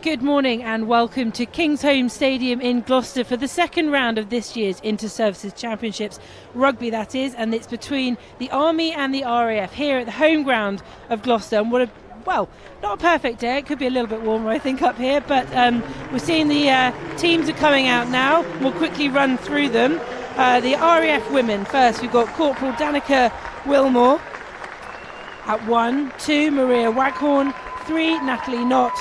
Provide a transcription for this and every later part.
Good morning and welcome to Kingsholm Stadium in Gloucester for the second round of this year's Inter-Services Championships, rugby that is, and it's between the Army and the RAF here at the home ground of Gloucester. And what a, well, not a perfect day, it could be a little bit warmer I think up here, but we're seeing the teams are coming out now. We'll quickly run through them. The RAF women first, we've got Corporal Danica Wilmore at 1, 2 Maria Waghorn, 3 Natalie Knott,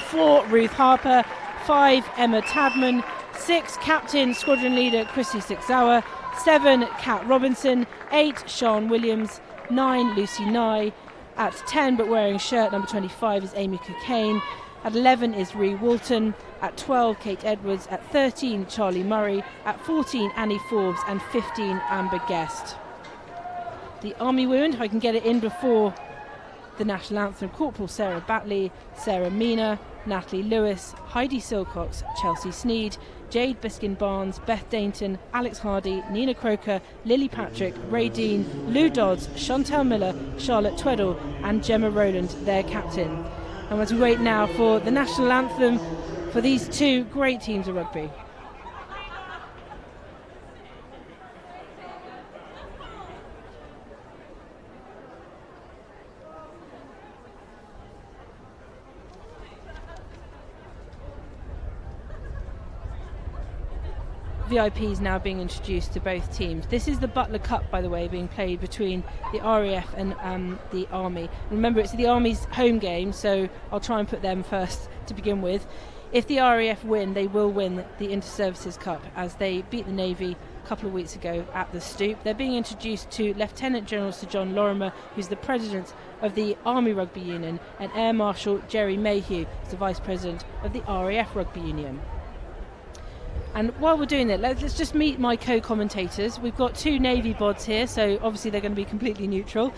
4 Ruth Harper, 5 Emma Tadman, 6 Captain Squadron Leader Chrissy Sixhour, 7 Kat Robinson, 8 Sean Williams, 9 Lucy Nye, at 10 but wearing shirt number 25 is Amy Cockayne, at 11 is Ree Walton, at 12 Kate Edwards, at 13 Charlie Murray, at 14 Annie Forbes and 15 Amber Guest. The Army women, if I can get it in before the national anthem, Corporal Sarah Batley, Sarah Mina, Natalie Lewis, Heidi Silcox, Chelsea Sneed, Jade Biskin-Barnes, Beth Dainton, Alex Hardy, Nina Croker, Lily Patrick, Ray Dean, Lou Dodds, Chantel Miller, Charlotte Tweddle and Gemma Rowland, their captain. And as we wait now for the national anthem for these two great teams of rugby. VIPs now being introduced to both teams. This is the Butler Cup, by the way, being played between the RAF and the Army. Remember, it's the Army's home game, so I'll try and put them first to begin with. If the RAF win, they will win the Inter-Services Cup, as they beat the Navy a couple of weeks ago at the Stoop. They're being introduced to Lieutenant General Sir John Lorimer, who's the President of the Army Rugby Union, and Air Marshal Jerry Mayhew, who's the Vice President of the RAF Rugby Union. And while we're doing that, let's just meet my co-commentators. We've got 2 Navy bods here, so obviously they're going to be completely neutral.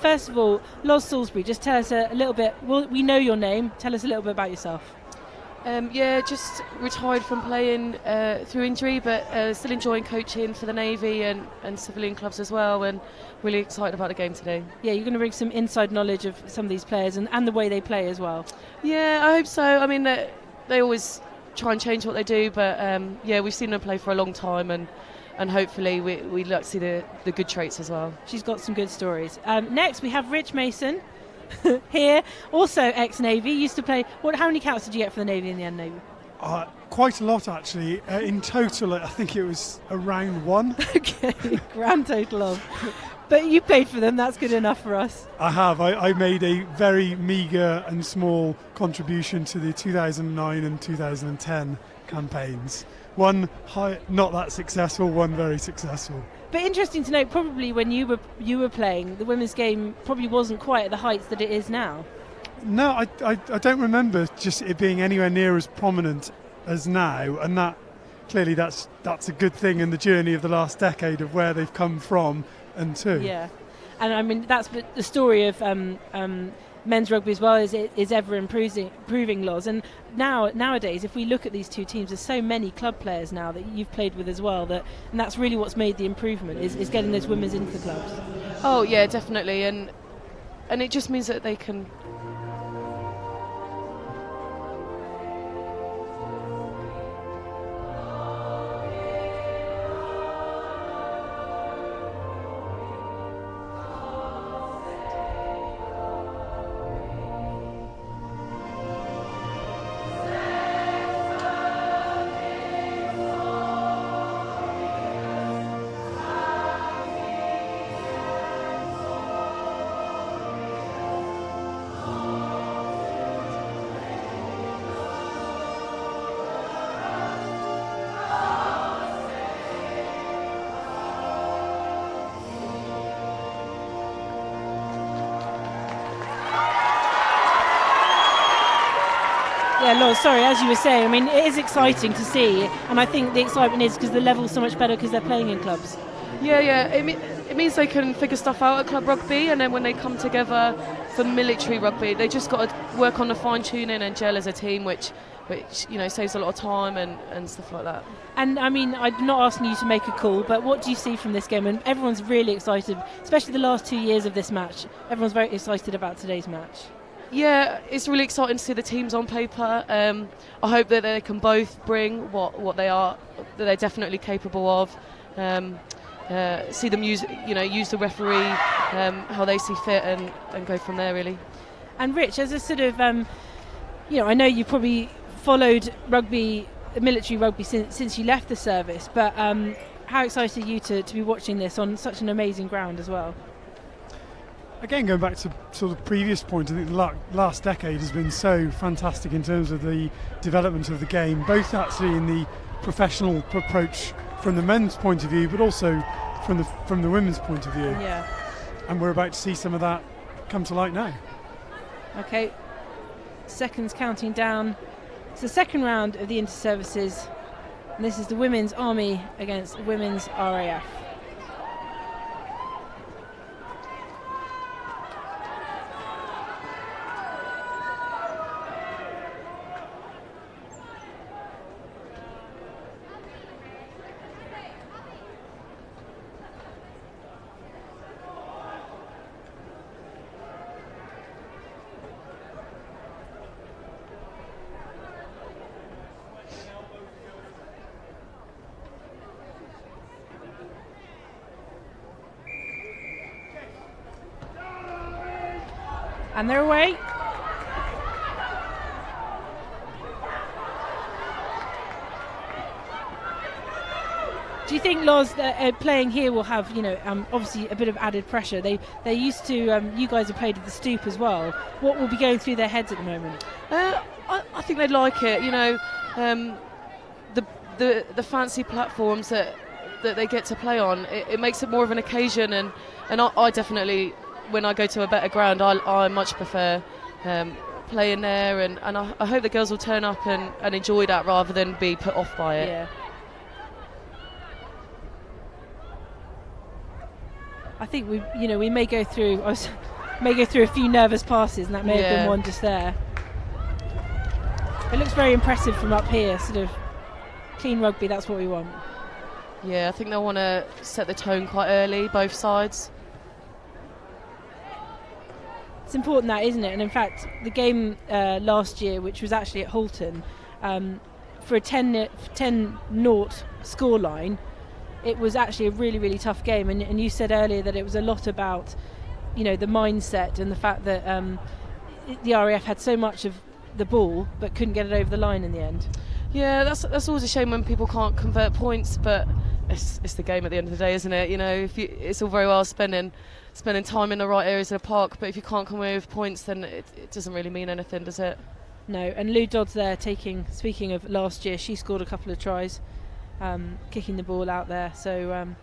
First of all, Loz Salisbury, just tell us a little bit, well, we know your name, tell us a little bit about yourself. Just retired from playing through injury, but still enjoying coaching for the Navy and civilian clubs as well, and really excited about the game today. Yeah, you're going to bring some inside knowledge of some of these players and the way they play as well. Yeah, I hope so. I mean, they always try and change what they do, but we've seen them play for a long time, and hopefully we like to see the good traits as well. She's got some good stories. Next we have Rich Mason here, also ex-Navy, used to play. How many caps did you get for the Navy in the end, Navy? Quite a lot actually. In total I think it was around 1. Okay, grand total of. But you played for them, that's good enough for us. I have. I made a very meagre and small contribution to the 2009 and 2010 campaigns. One not that successful, one very successful. But interesting to note, probably when you were playing, the women's game probably wasn't quite at the heights that it is now. No, I don't remember just it being anywhere near as prominent as now, and that clearly that's a good thing in the journey of the last decade of where they've come from and to. Yeah, and I mean that's the story of men's rugby as well, is ever improving, Loz. And nowadays, if we look at these two teams, there's so many club players now that you've played with as well, and that's really what's made the improvement, is getting those women's into the clubs. Oh yeah, definitely, and it just means that they can. Yeah, Loz, sorry, as you were saying, I mean, it is exciting to see, and I think the excitement is because the level's so much better because they're playing in clubs. Yeah, it means they can figure stuff out at club rugby, and then when they come together for military rugby, they just got to work on the fine-tuning and gel as a team, which saves a lot of time and stuff like that. And I mean, I'm not asking you to make a call, but what do you see from this game? And everyone's really excited, especially the last 2 years of this match. Everyone's very excited about today's match. Yeah, it's really exciting to see the teams on paper. I hope that they can both bring what that they're definitely capable of. See them use the referee how they see fit, and go from there really. And Rich, as a sort of I know you probably followed rugby, military rugby, since you left the service, but how excited are you to be watching this on such an amazing ground as well? Again, going back to sort of previous point, I think the last decade has been so fantastic in terms of the development of the game, both actually in the professional approach from the men's point of view, but also from the women's point of view. Yeah. And we're about to see some of that come to light now. Okay, seconds counting down. It's the second round of the inter-services, and this is the women's Army against the women's RAF. And they're away. Do you think, Loz, that playing here will have, obviously a bit of added pressure? They're used to, you guys have played at the Stoop as well. What will be going through their heads at the moment? I think they'd like it. The fancy platforms that they get to play on, it makes it more of an occasion, and I definitely, when I go to a better ground, I much prefer playing there, and I hope the girls will turn up and enjoy that rather than be put off by it. Yeah. I think we may go through a few nervous passes, and that may have been one just there. It looks very impressive from up here, sort of clean rugby. That's what we want. Yeah, I think they'll want to set the tone quite early, both sides. It's important, that, isn't it? And in fact, the game last year, which was actually at Halton, for a 10-0 scoreline, it was actually a really, really tough game. And you said earlier that it was a lot about, the mindset and the fact that the RAF had so much of the ball but couldn't get it over the line in the end. Yeah, that's always a shame when people can't convert points, but it's the game at the end of the day, isn't it? It's all very well spending time in the right areas of the park, but if you can't come away with points, then it doesn't really mean anything, does it? No. And Lou Dodd's there speaking of last year, she scored a couple of tries, kicking the ball out there. So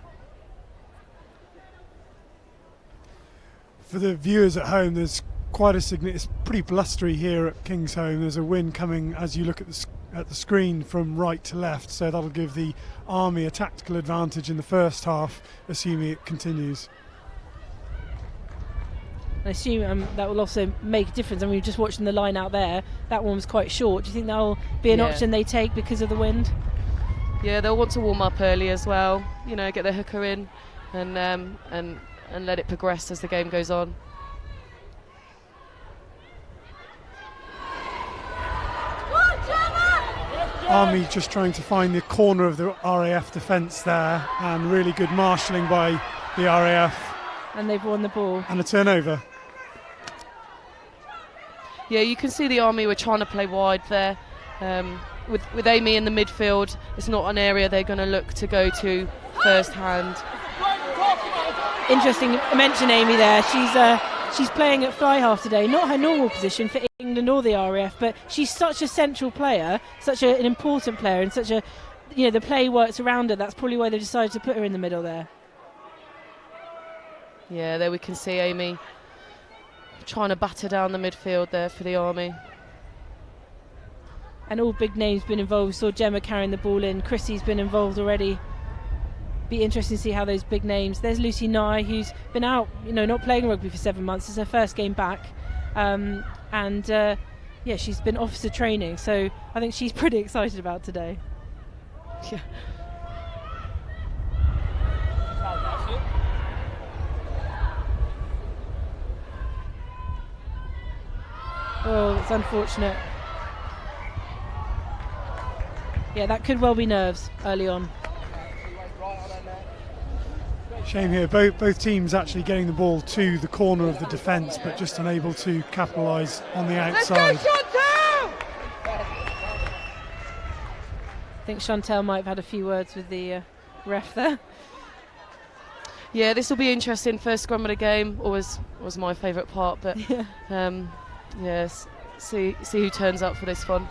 for the viewers at home, there's quite it's pretty blustery here at Kingsholm. There's a wind coming as you look at the screen from right to left, so that'll give the Army a tactical advantage in the first half, assuming it continues. I assume that will also make a difference. I mean, just watching the line out there, that one was quite short. Do you think that will be an option they take because of the wind? Yeah, they'll want to warm up early as well. Get their hooker in, and let it progress as the game goes on. Army just trying to find the corner of the RAF defence there, and really good marshalling by the RAF. And they've won the ball. And a turnover. Yeah, you can see the Army were trying to play wide there. With Amy in the midfield, it's not an area they're going to look to go to first hand. Interesting to mention Amy there. She's playing at fly half today, not her normal position for England or the RAF, but she's such a central player, such an important player, and such a, the play works around her. That's probably why they decided to put her in the middle there. Yeah, there we can see Amy trying to batter down the midfield there for the Army. And all big names been involved. We saw Gemma carrying the ball in. Chrissy's been involved already. Be interesting to see how those big names. There's Lucy Nye, who's been out, not playing rugby for 7 months. It's her first game back, she's been officer training. So I think she's pretty excited about today. Yeah. Oh, it's unfortunate. Yeah, that could well be nerves early on. Shame here, both teams actually getting the ball to the corner of the defence, but just unable to capitalise on the outside. I think Chantel might have had a few words with the ref there. Yeah, this will be interesting. First scrum of the game always was my favourite part, but yes, see who turns up for this one.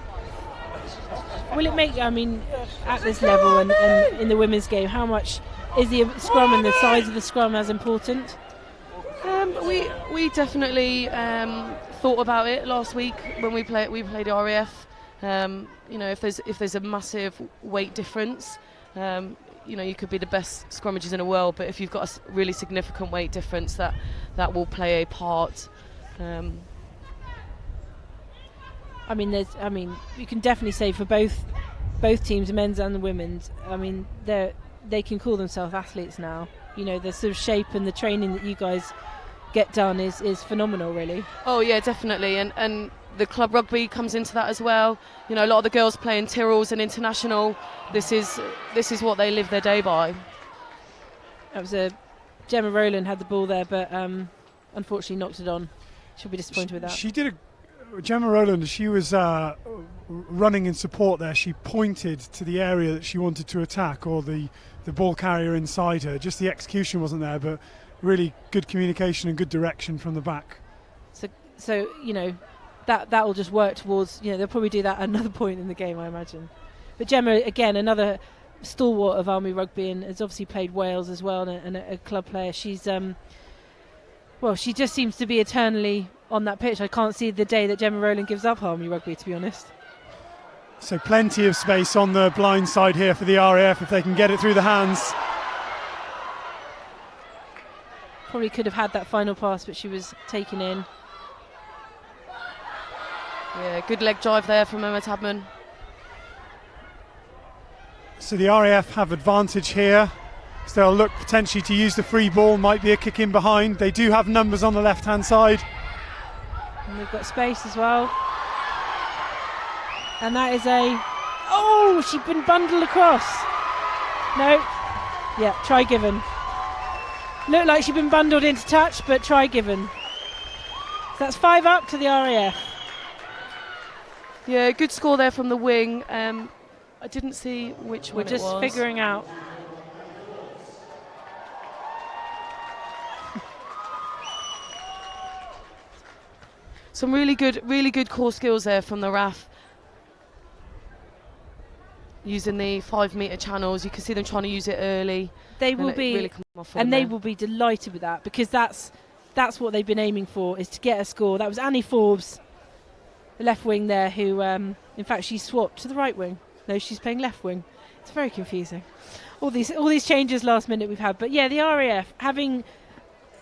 Will it make, I mean, at this level and in the women's game, how much is the scrum and the size of the scrum as important? We definitely thought about it last week when we played the RAF. If there's a massive weight difference, you could be the best scrummagers in the world, but if you've got a really significant weight difference, that will play a part. You can definitely say for both teams, the men's and the women's. I mean, they can call themselves athletes now. You know, the sort of shape and the training that you guys get done is phenomenal, really. Oh yeah, definitely, and the club rugby comes into that as well. You know, a lot of the girls playing Tyrrells and international. This is what they live their day by. That was Gemma Rowland had the ball there, but unfortunately knocked it on. She'll be disappointed with that. Gemma Rowland, she was running in support there. She pointed to the area that she wanted to attack, or the ball carrier inside her. Just the execution wasn't there, but really good communication and good direction from the back. So that will just work towards, they'll probably do that at another point in the game, I imagine. But Gemma, again, another stalwart of Army Rugby, and has obviously played Wales as well, and a club player. She's she just seems to be eternally on that pitch. I can't see the day that Gemma Rowland gives up Army Rugby, to be honest. So plenty of space on the blind side here for the RAF if they can get it through the hands. Probably could have had that final pass, but she was taken in. Yeah, good leg drive there from Emma Tabman. So the RAF have advantage here. So they'll look potentially to use the free ball, might be a kick in behind. They do have numbers on the left-hand side. And they've got space as well. And that is she's been bundled across. No. Yeah, try given. Looked like she'd been bundled into touch, but try given. So that's 5 up to the RAF. Yeah, good score there from the wing. I didn't see which one it was. We're just figuring out. Some really good core skills there from the RAF. Using the 5 metre channels, you can see them trying to use it early. They will be, really come off they will be delighted with that, because that's what they've been aiming for, is to get a score. That was Annie Forbes, the left wing there, who in fact she swapped to the right wing. No, she's playing left wing. It's very confusing. All these changes last minute we've had, but yeah, the RAF, having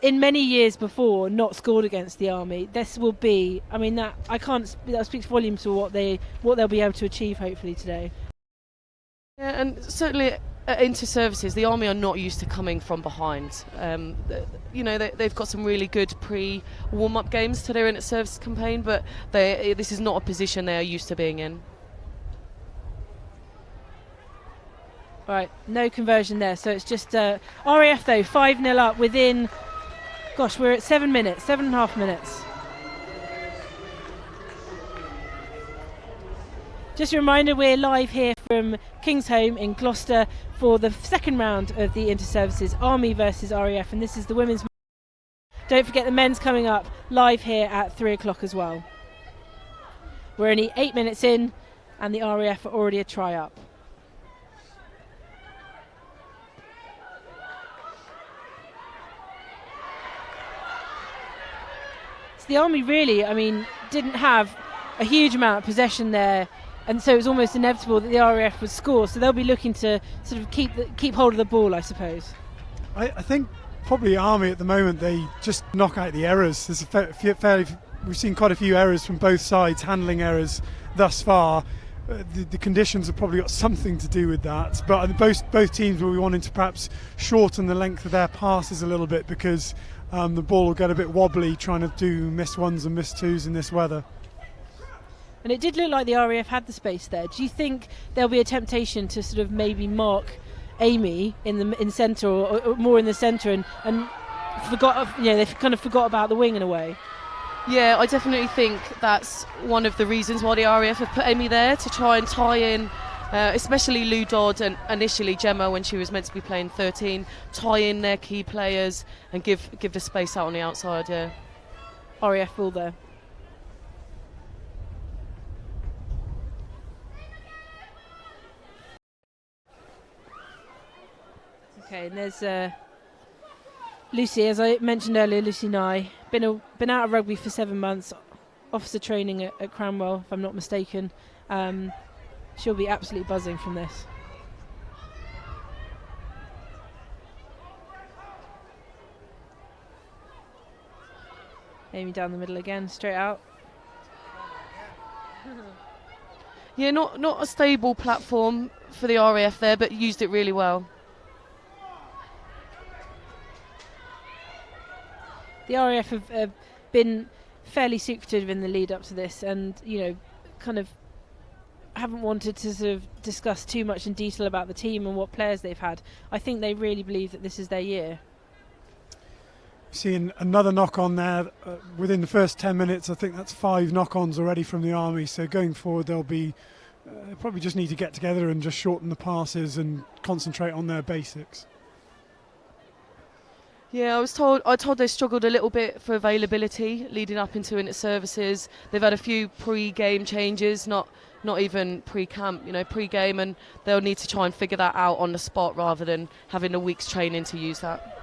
in many years before not scored against the Army, this will be, that speaks volumes to what they'll be able to achieve hopefully today. Yeah, and certainly into services, the Army are not used to coming from behind. They've got some really good pre-warm-up games to their inter-service campaign, but this is not a position they are used to being in. Right, no conversion there, so it's just RAF though, 5-0 up within, we're at 7.5 minutes. Just a reminder, we're live here from Kingsholm in Gloucester for the second round of the inter-services, Army versus RAF, and this is the women's. Don't forget the men's coming up live here at 3 o'clock as well. We're only 8 minutes in and the RAF are already a try up. So the Army really, didn't have a huge amount of possession there, and so it was almost inevitable that the RAF would score, so they'll be looking to sort of keep hold of the ball, I suppose. I think probably Army at the moment, they just knock out the errors. There's we've seen quite a few errors from both sides, handling errors thus far. The conditions have probably got something to do with that, but both teams will be wanting to perhaps shorten the length of their passes a little bit, because the ball will get a bit wobbly trying to do miss ones and miss twos in this weather. And it did look like the RAF had the space there. Do you think there'll be a temptation to sort of maybe mark Amy in centre or more in the centre and they kind of forgot about the wing in a way? Yeah, I definitely think that's one of the reasons why the RAF have put Amy there, to try and tie in, especially Lou Dodd and initially Gemma when she was meant to be playing 13, tie in their key players and give the space out on the outside. Yeah. RAF ball there. Okay, and there's Lucy, as I mentioned earlier, Lucy Nye, been out of rugby for 7 months, officer training at Cranwell, if I'm not mistaken. She'll be absolutely buzzing from this. Amy down the middle again, straight out. Yeah, not a stable platform for the RAF there, but used it really well. The RAF have been fairly secretive in the lead up to this, and kind of haven't wanted to sort of discuss too much in detail about the team and what players they've had. I think they really believe that this is their year. Seeing another knock-on there within the first 10 minutes. I think that's 5 knock-ons already from the Army. So going forward, they'll be probably just need to get together and just shorten the passes and concentrate on their basics. Yeah, I told they struggled a little bit for availability leading up into inter-services. They've had a few pre-game changes, not even pre-camp, pre-game, and they'll need to try and figure that out on the spot rather than having a week's training to use that.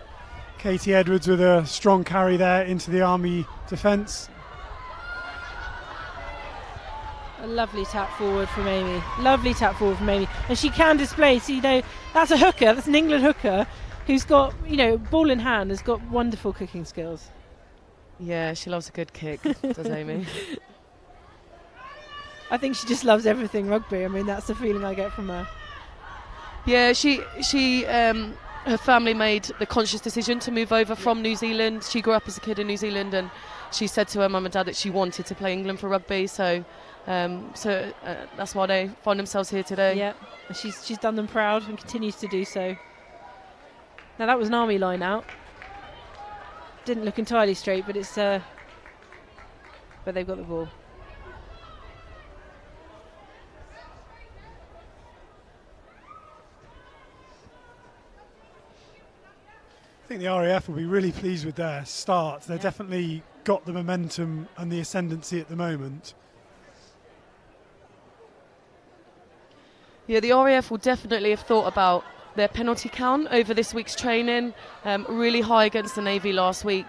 Katie Edwards with a strong carry there into the Army defence. A lovely tap forward from Amy. And she can display, that's a hooker, that's an England hooker who's got, ball in hand, has got wonderful kicking skills. Yeah, she loves a good kick, does Amy. I think she just loves everything rugby. I mean, that's the feeling I get from her. Yeah, she her family made the conscious decision to move over from New Zealand. She grew up as a kid in New Zealand, and she said to her mum and dad that she wanted to play England for rugby. So that's why they find themselves here today. Yeah, she's done them proud and continues to do so. Now that was an Army line out. Didn't look entirely straight, but it's but they've got the ball. I think the RAF will be really pleased with their start. They've definitely got the momentum and the ascendancy at the moment. Yeah, the RAF will definitely have thought about their penalty count over this week's training. Really high against the Navy last week.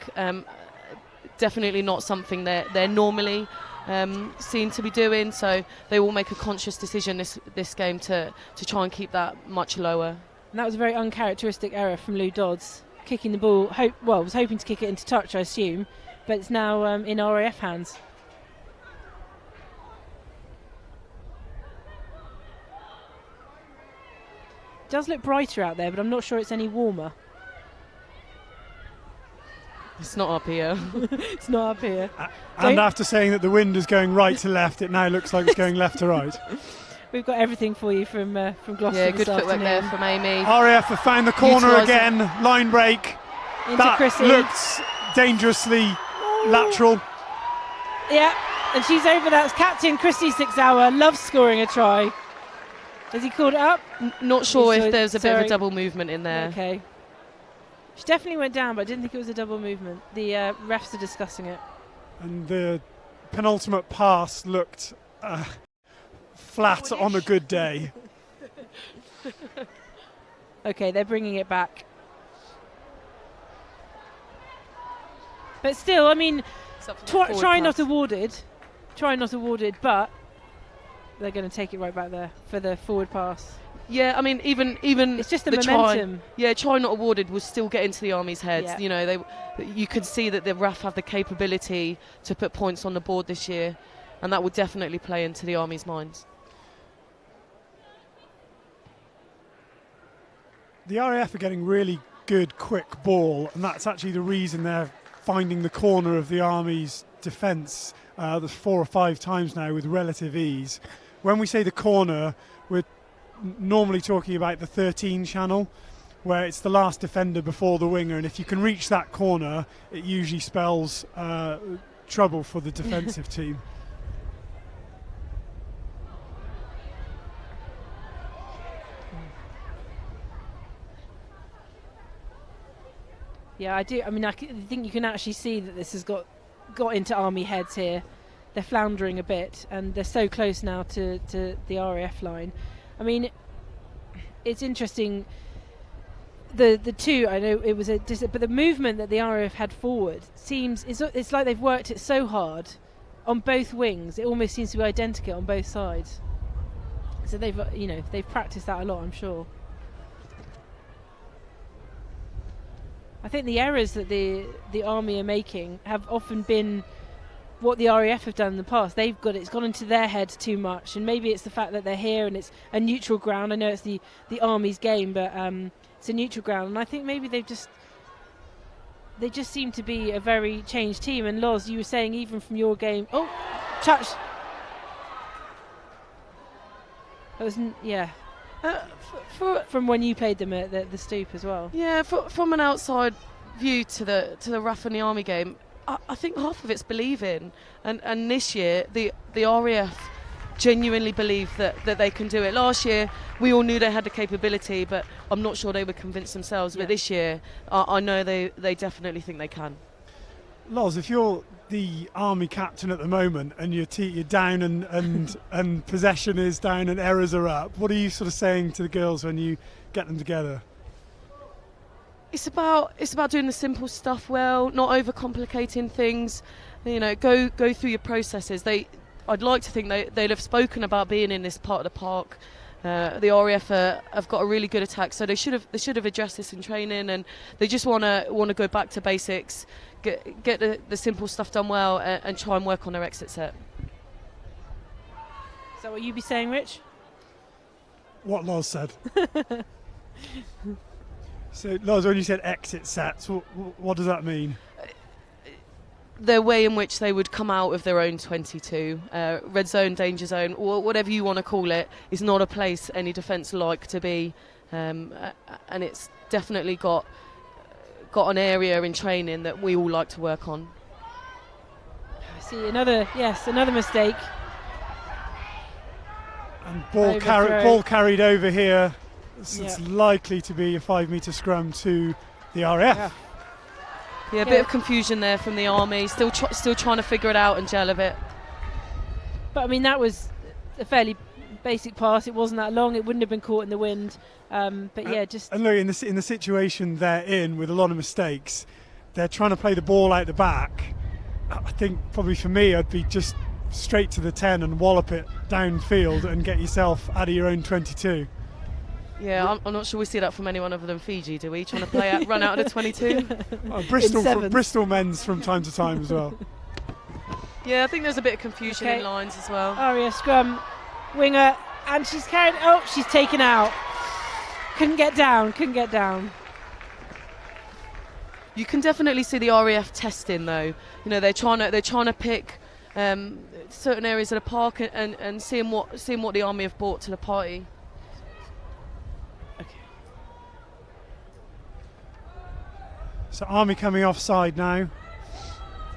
Definitely not something they're normally seen to be doing, so they will make a conscious decision this game to try and keep that much lower. And that was a very uncharacteristic error from Lou Dodds, kicking the ball, was hoping to kick it into touch, I assume, but it's now in RAF hands. It does look brighter out there, but I'm not sure it's any warmer. It's not up here. It's not up here. And after saying that the wind is going right to left, it now looks like it's going left to right. We've got everything for you from Gloucester. Yeah, good footwork there from Amy. RAF have found the corner again. Line break. Into that Chrissy. looks dangerously lateral. Yeah, and she's over that. It's Captain Chrissy 6 Hour. Loves scoring a try. Has he called it up? Not sure if there's a bit of a double movement in there. Okay. She definitely went down, but I didn't think it was a double movement. The refs are discussing it. And the penultimate pass looked flat on a good day. Okay, they're bringing it back. But still, I mean, try not awarded, but they're going to take it right back there for the forward pass. Yeah, I mean, even it's just the momentum. Try not awarded was still getting to the Army's heads. Yeah. You could see that the RAF have the capability to put points on the board this year, and that would definitely play into the Army's minds. The RAF are getting really good, quick ball, and that's actually the reason they're finding the corner of the Army's defence there's 4 or 5 times now with relative ease. When we say the corner, we're normally talking about the 13 channel, where it's the last defender before the winger, and if you can reach that corner, it usually spells trouble for the defensive team. Yeah, I do. I mean, I think you can actually see that this has got into Army heads here. They're floundering a bit, and they're so close now to the RAF line. I mean, it's interesting. The two, I know it was but the movement that the RAF had forward seems it's like they've worked it so hard on both wings. It almost seems to be identical on both sides. So they've practiced that a lot, I'm sure. I think the errors that the Army are making have often been what the RAF have done in the past. It's gone into their heads too much, and maybe it's the fact that they're here and it's a neutral ground. I know it's the Army's game, but it's a neutral ground, and I think maybe they just seem to be a very changed team. And Loz, you were saying even from your game, touch. That was from when you played them at the Stoop as well. Yeah, from an outside view to the RAF and the Army game, I think half of it's believing, and this year the RAF genuinely believe that they can do it. Last year we all knew they had the capability, but I'm not sure they were convinced themselves. Yeah. But this year I know they definitely think they can. Loz, if you're the Army captain at the moment and you're down and possession is down and errors are up, what are you sort of saying to the girls when you get them together? It's about doing the simple stuff well, not overcomplicating things. Go through your processes. I'd like to think they'd have spoken about being in this part of the park. The RAF have got a really good attack, so they should have addressed this in training, and they just want to go back to basics, get the simple stuff done well, and try and work on their exit set. Is that what you'd be saying, Rich? What Loz said. So, Loz, when you said exit sets, what does that mean? The way in which they would come out of their own 22, red zone, danger zone, or whatever you want to call it, is not a place any defence like to be, and it's definitely got an area in training that we all like to work on. I see another mistake. And ball carried over here. It's likely to be a 5-metre scrum to the RAF. Yeah, a bit of confusion there from the Army. Still trying to figure it out and gel a bit. But I mean, that was a fairly basic pass. It wasn't that long. It wouldn't have been caught in the wind. And look, in the situation they're in with a lot of mistakes, they're trying to play the ball out the back. I think probably for me, I'd be just straight to the 10 and wallop it downfield and get yourself out of your own 22. Yeah, I'm not sure we see that from anyone other than Fiji, do we? Trying to run out of the 22. Bristol men's from time to time as well. Yeah, I think there's a bit of confusion in lines as well. Aria scrum, winger, and she's carried. She's taken out. Couldn't get down. You can definitely see the RAF testing though. They're trying to pick certain areas of the park and seeing what the Army have brought to the party. So Army coming offside now.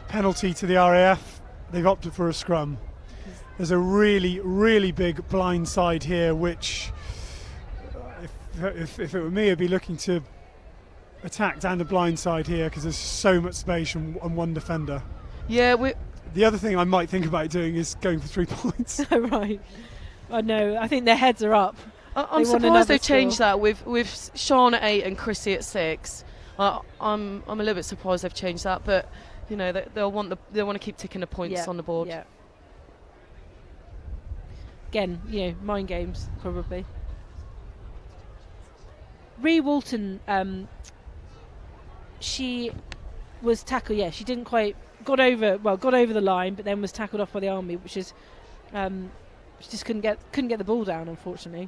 Penalty to the RAF. They've opted for a scrum. There's a really, really big blind side here, which, if it were me, I'd be looking to attack down the blind side here because there's so much space and one defender. Yeah, the other thing I might think about doing is going for 3 points. Right. I know. I think their heads are up. I'm surprised they've changed that with Sean at 8 and Chrissy at 6. I'm a little bit surprised they've changed that, but they'll want to keep ticking the points on the board. Yeah. Again, mind games probably. Ree Walton, she was tackled. Yeah, she didn't quite got over the line, but then was tackled off by the Army, which is she just couldn't get the ball down, unfortunately.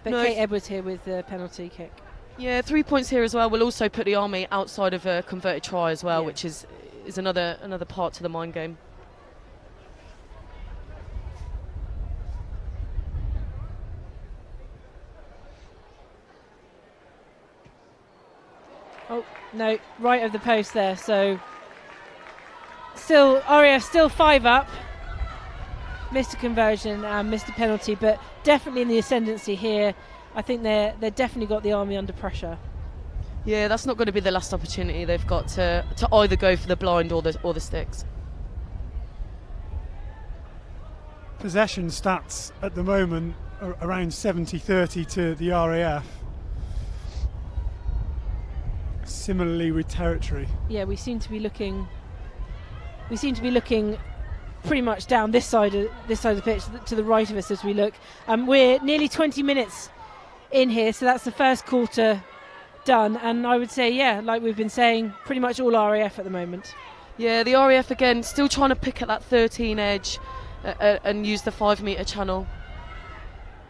But Kate Edwards here with the penalty kick. Yeah, 3 points here as well will also put the Army outside of a converted try as well, which is another part to the mind game. Oh, no, right of the post there. So still, RAF still 5 up. Missed a conversion and missed a penalty, but definitely in the ascendancy here. I think they're definitely got the Army under pressure. Yeah, that's not going to be the last opportunity they've got to either go for the blind or the sticks. Possession stats at the moment are around 70-30 to the RAF. Similarly with territory. Yeah, we seem to be looking pretty much down this side of the pitch to the right of us as we look. We're nearly 20 minutes in here, so that's the first quarter done, and I would say, yeah, like we've been saying, pretty much all RAF at the moment. Yeah, the RAF again still trying to pick at that 13 edge and use the 5 metre channel.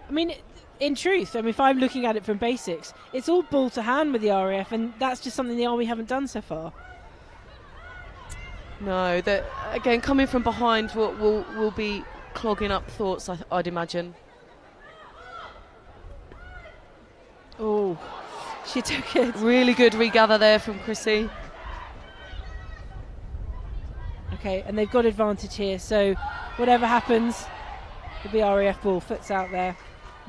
I mean, in truth, if I'm looking at it from basics, it's all ball to hand with the RAF, and that's just something the Army haven't done so far. No, that again coming from behind will be clogging up thoughts, I'd imagine. Oh, she took it. Really good regather there from Chrissy. Okay, and they've got advantage here, so whatever happens, it'll be RAF ball, foot's out there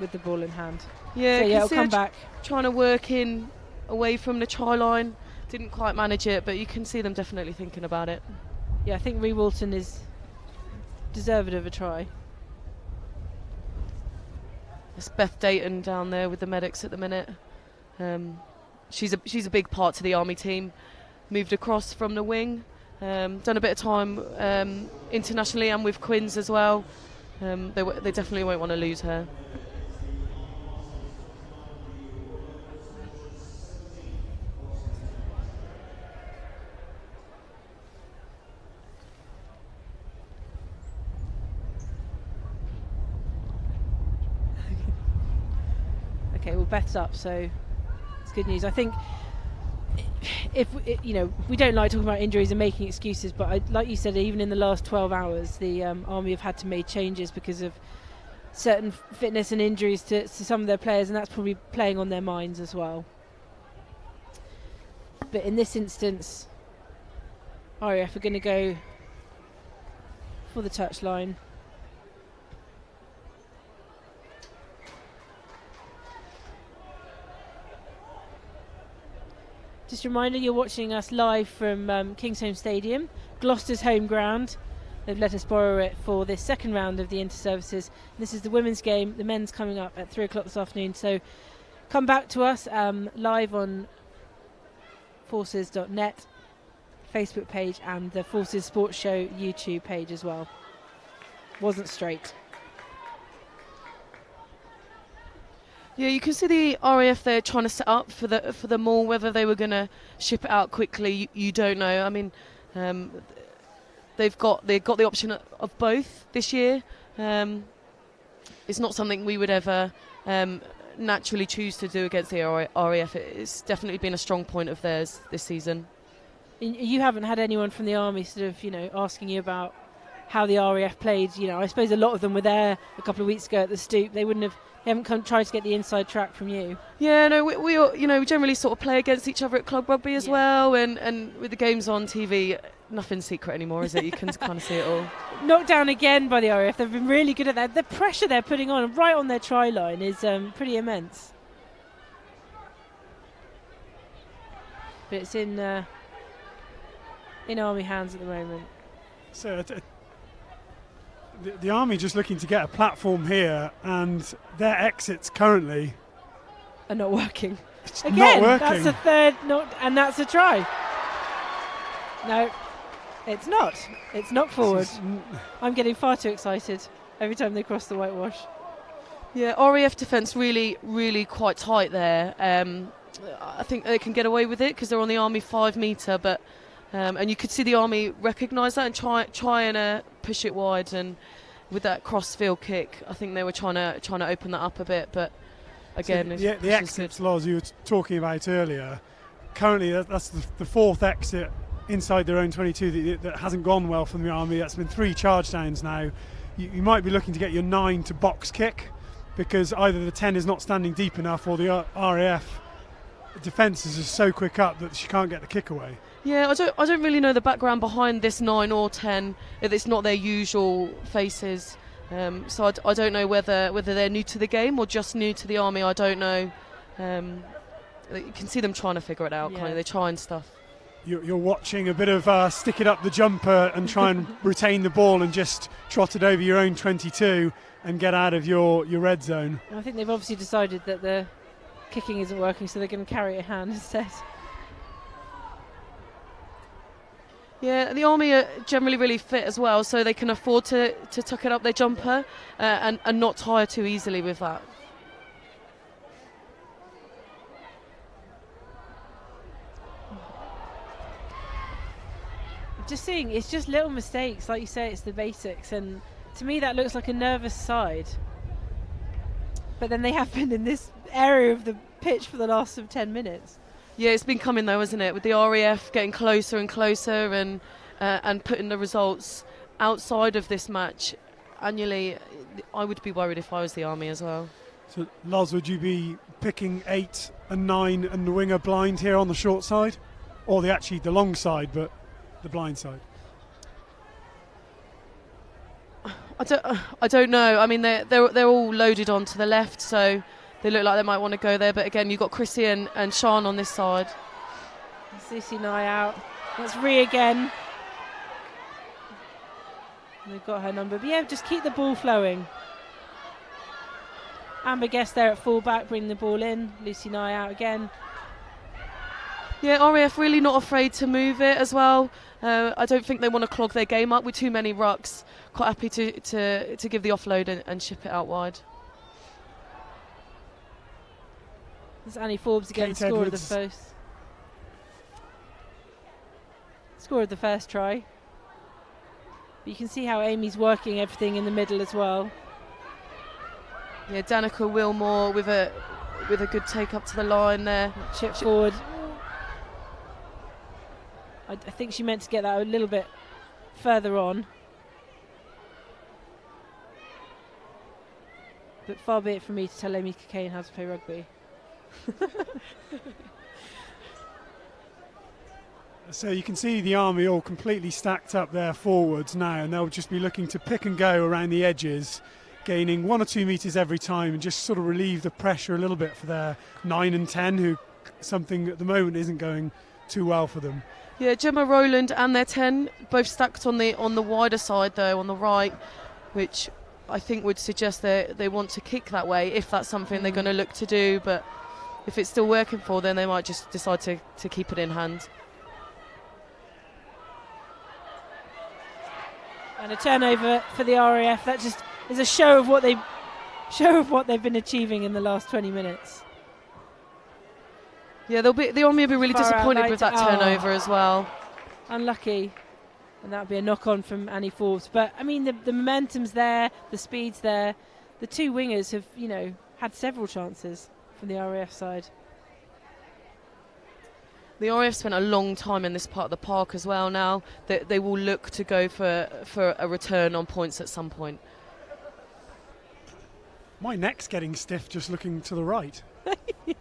with the ball in hand. Yeah, so yeah, it'll come back. Trying to work in away from the try line. Didn't quite manage it, but you can see them definitely thinking about it. Yeah, I think Ree Walton is deserved of a try. It's Beth Dayton down there with the medics at the minute. She's a big part to the Army team. Moved across from the wing. Done a bit of time internationally and with Quins as well. They definitely won't want to lose her. Okay, well, Beth's up, so it's good news. I think we don't like talking about injuries and making excuses, but like you said, even in the last 12 hours, the Army have had to make changes because of certain fitness and injuries to some of their players, and that's probably playing on their minds as well. But in this instance, RAF are going to go for the touchline. Just a reminder, you're watching us live from Kingsholm Stadium, Gloucester's home ground. They've let us borrow it for this second round of the inter-services. This is the women's game. The men's coming up at 3 o'clock this afternoon. So come back to us live on forces.net Facebook page and the Forces Sports Show YouTube page as well. Wasn't straight. Yeah, you can see the RAF there trying to set up for the maul. Whether they were going to ship it out quickly, you don't know. I mean, they've got the option of both this year. It's not something we would ever naturally choose to do against the RAF. It's definitely been a strong point of theirs this season. You haven't had anyone from the Army sort of, asking you about how the RAF played. I suppose a lot of them were there a couple of weeks ago at the Stoop. They haven't tried to get the inside track from you. Yeah, no, we generally sort of play against each other at club rugby as well, and with the games on TV, nothing's secret anymore, is it? You can kind of see it all. Knocked down again by the RAF. They've been really good at that. The pressure they're putting on right on their try line is pretty immense. But it's in Army hands at the moment. So the Army just looking to get a platform here, and their exits currently are not working. Again, not working. That's a third, and that's a try. No, it's not. It's knocked forward. I'm getting far too excited every time they cross the whitewash. Yeah, RAF defence really, really quite tight there. I think they can get away with it because they're on the Army 5 metre, but and you could see the Army recognise that and try and push it wide. And with that cross field kick, I think they were trying to open that up a bit, but again. So the exits, Loz, you were talking about earlier, currently that's the fourth exit inside their own 22 that hasn't gone well from the Army. That's been 3 charge downs now. You might be looking to get your 9 to box kick, because either the 10 is not standing deep enough or the RAF defence is just so quick up that she can't get the kick away. Yeah, I don't really know the background behind this 9 or 10. It's not their usual faces, so I don't know whether they're new to the game or just new to the Army. I don't know. You can see them trying to figure it out. Yeah. Kind of, they're trying stuff. You're watching a bit of stick it up the jumper and try and retain the ball and just trot it over your own 22 and get out of your red zone. I think they've obviously decided that the kicking isn't working, so they're going to carry it a hand instead. Yeah, the Army are generally really fit as well, so they can afford to tuck it up their jumper and not tire too easily with that. Just seeing, it's just little mistakes, like you say, it's the basics, and to me that looks like a nervous side. But then they have been in this area of the pitch for the last 10 minutes. Yeah, it's been coming though, isn't it? With the RAF getting closer and closer and putting the results outside of this match annually, I would be worried if I was the Army as well. So, Loz, would you be picking 8 and 9 and the winger blind here on the short side? Or the long side, but the blind side? I don't know. I mean, they're all loaded onto the left, so they look like they might want to go there. But again, you've got Chrissy and Sean on this side. Lucy Nye out. That's Rhea again. They've got her number. But yeah, just keep the ball flowing. Amber Guest there at full-back, bring the ball in. Lucy Nye out again. Yeah, RAF really not afraid to move it as well. I don't think they want to clog their game up with too many rucks. Quite happy to give the offload and ship it out wide. There's Annie Forbes again, score of the first. Score of the first try. But you can see how Amy's working everything in the middle as well. Yeah, Danica Wilmore with a good take up to the line there. Chip forward. I think she meant to get that a little bit further on. But far be it from me to tell Amy Cockayne how to play rugby. So you can see the Army all completely stacked up there forwards now, and they'll just be looking to pick and go around the edges, gaining 1 or 2 metres every time and just sort of relieve the pressure a little bit for their 9 and 10, who something at the moment isn't going too well for them. Yeah, Gemma Rowland and their 10 both stacked on the wider side though, on the right, which I think would suggest they want to kick that way if that's something they're going to look to do. But if it's still working for them, they might just decide to keep it in hand. And a turnover for the RAF. That just is a show of what they've been achieving in the last 20 minutes. Yeah, the Army will be really disappointed with that turnover as well. Unlucky. And that would be a knock-on from Annie Forbes. But, I mean, the momentum's there, the speed's there. The 2 wingers have, had several chances from the RAF side. The RAF spent a long time in this part of the park as well now. They will look to go for a return on points at some point. My neck's getting stiff just looking to the right. Yeah.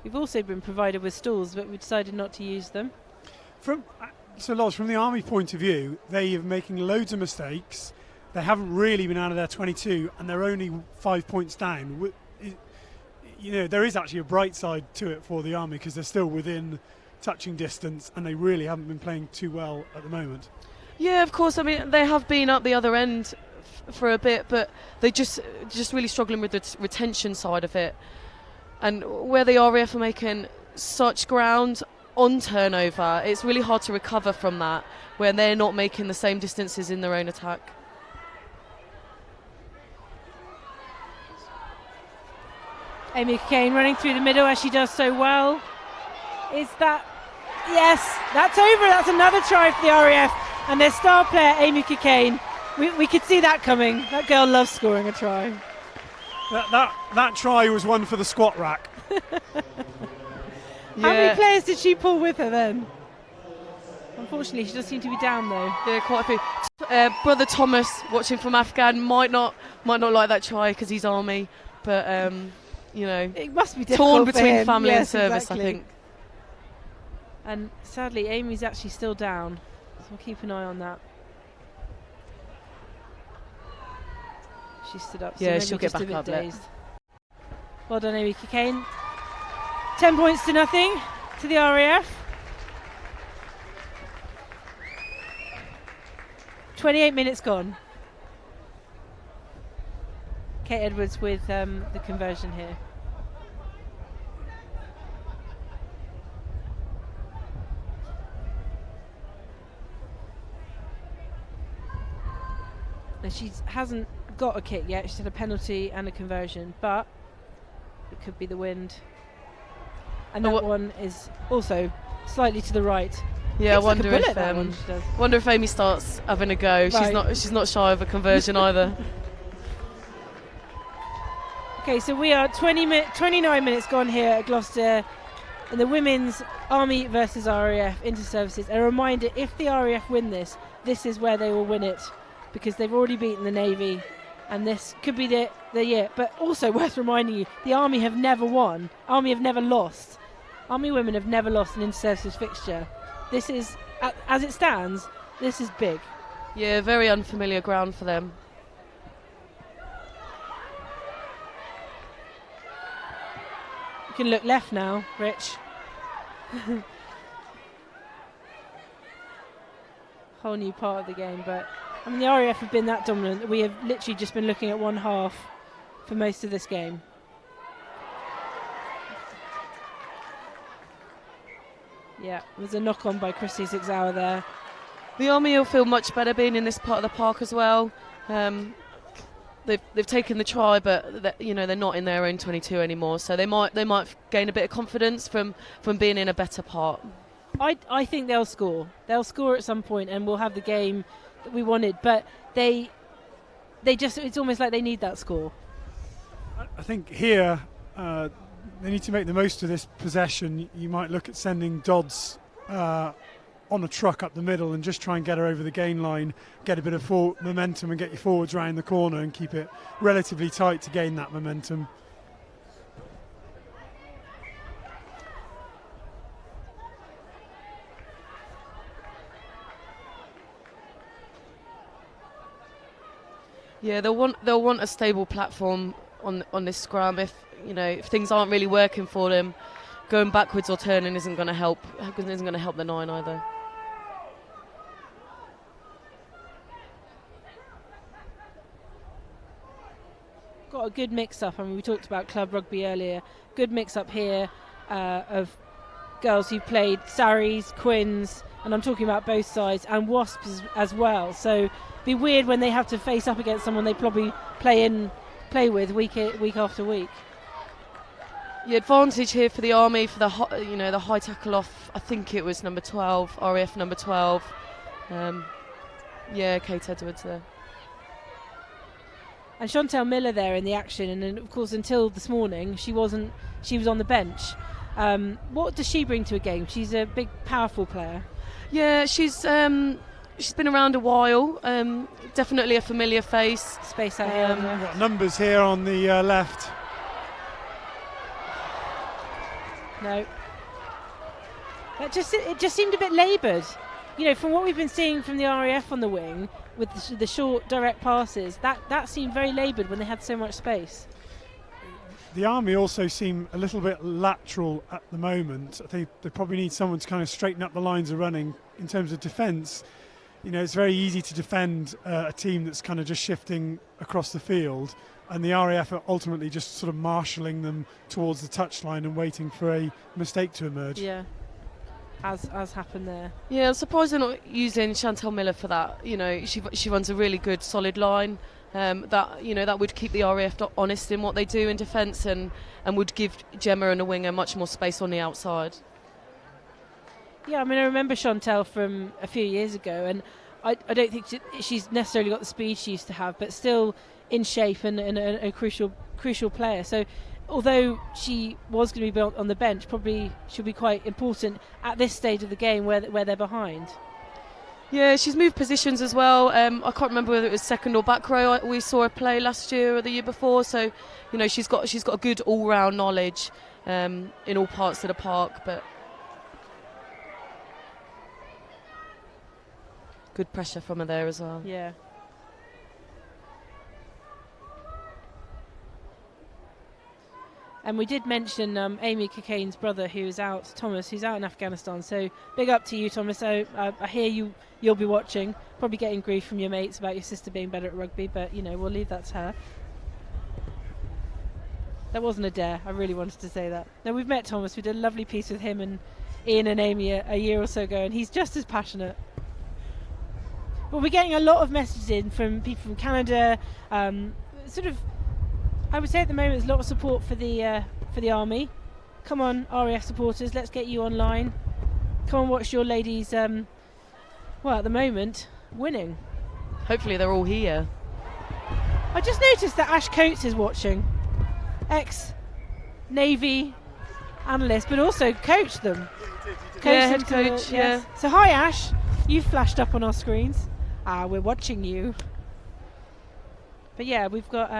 We've also been provided with stools, but we decided not to use them. So, Loz, from the Army point of view, they are making loads of mistakes. They haven't really been out of their 22, and they're only 5 points down. There is actually a bright side to it for the Army, because they're still within touching distance, and they really haven't been playing too well at the moment. Yeah, of course. I mean, they have been up the other end for a bit, but they just really struggling with the retention side of it. And where the RAF are making such ground on turnover, it's really hard to recover from that when they're not making the same distances in their own attack. Amy Cockayne running through the middle as she does so well. Is that... Yes, that's over. That's another try for the RAF. And their star player, Amy Cockayne, We could see that coming. That girl loves scoring a try. That try was one for the squat rack. How many players did she pull with her then? Unfortunately, she does seem to be down though. Yeah, quite a few. Brother Thomas, watching from Afghan, might not like that try because he's army, but it must be difficult torn for between him. family and Yes, service, exactly. I think. And sadly, Amy's actually still down, so we'll keep an eye on that. She stood up, so Yeah, maybe she'll get just a back bit up, look. dazed. Well done, Amy Cockayne. 10 points to nothing to the RAF. 28 minutes gone. Kate Edwards with the conversion here. And she hasn't got a kick yet. She's had a penalty and a conversion, but it could be the wind. And that one is also slightly to the right. Yeah, I wonder like a bullet, if Amy starts having a go. Right. She's not shy of a conversion either. Okay, so we are 29 minutes gone here at Gloucester in the women's Army versus RAF inter-services. A reminder, if the RAF win this is where they will win it, because they've already beaten the Navy, and this could be the year. But also worth reminding you, the Army have never won. Army have never lost. Army women have never lost an inter-services fixture. This is, as it stands, this is big. Yeah, very unfamiliar ground for them. You can look left now, Rich. Whole new part of the game, but I mean the RAF have been that dominant that we have literally just been looking at one half for most of this game. Yeah, there's a knock on by Chrissy Zigzauer there. The Army will feel much better being in this part of the park as well. They've taken the try, but they're not in their own 22 anymore, so they might gain a bit of confidence from being in a better part. I think they'll score. They'll score at some point, and we'll have the game that we wanted. But they just, it's almost like they need that score. I think here they need to make the most of this possession. You might look at sending Dodds on a truck up the middle and just try and get her over the gain line, get a bit of momentum and get your forwards round the corner and keep it relatively tight to gain that momentum. Yeah, they'll want a stable platform on this scrum. If things aren't really working for them, going backwards or turning isn't going to help. Isn't going to help the nine either. Got a good mix-up. I mean, we talked about club rugby earlier. Good mix-up here of girls who played Saris, Quins, and I'm talking about both sides, and Wasps as well. So it'd be weird when they have to face up against someone they probably play with week after week. The advantage here for the Army for the high tackle off. I think it was number 12, RAF number 12. Kate Edwards there. And Chantel Miller there in the action, and then of course until this morning she was on the bench. What does she bring to a game? She's a big, powerful player. Yeah, she's been around a while. Definitely a familiar face. Space out here. Got numbers here on the left. No. It just seemed a bit laboured. From what we've been seeing from the RAF on the wing, with the short, direct passes, that seemed very laboured when they had so much space. The Army also seem a little bit lateral at the moment. I think they probably need someone to kind of straighten up the lines of running in terms of defence. It's very easy to defend a team that's kind of just shifting across the field, and the RAF are ultimately just sort of marshalling them towards the touchline and waiting for a mistake to emerge. Yeah. As happened there. Yeah, I'm surprised they're not using Chantel Miller for that. She runs a really good, solid line. That would keep the RAF honest in what they do in defence and would give Gemma and a winger much more space on the outside. Yeah, I mean, I remember Chantel from a few years ago, and I don't think she's necessarily got the speed she used to have, but still in shape and a crucial player. So although she was going to be on the bench, probably she'll be quite important at this stage of the game where they're behind. Yeah, she's moved positions as well. I can't remember whether it was second or back row. We saw her play last year or the year before. So, you know, she's got a good all-round knowledge in all parts of the park. But good pressure from her there as well. Yeah. And we did mention Amy Cocaine's brother, who's out, Thomas, who's out in Afghanistan. So big up to you, Thomas. So I hear you'll be watching, probably getting grief from your mates about your sister being better at rugby, but you know, we'll leave that to her. That wasn't a dare. I really wanted to say that. Now, we've met Thomas. We did a lovely piece with him and Ian and Amy a year or so ago, and he's just as passionate. But we're getting a lot of messages in from people from Canada, sort of. I would say at the moment there's a lot of support for the Army. Come on, RAF supporters, let's get you online. Come and watch your ladies, well, at the moment, winning. Hopefully they're all here. I just noticed that Ash Coates is watching. Ex-Navy analyst, but also coached them. Head coach, yeah. So hi Ash, you've flashed up on our screens. We're watching you. But yeah, we've got...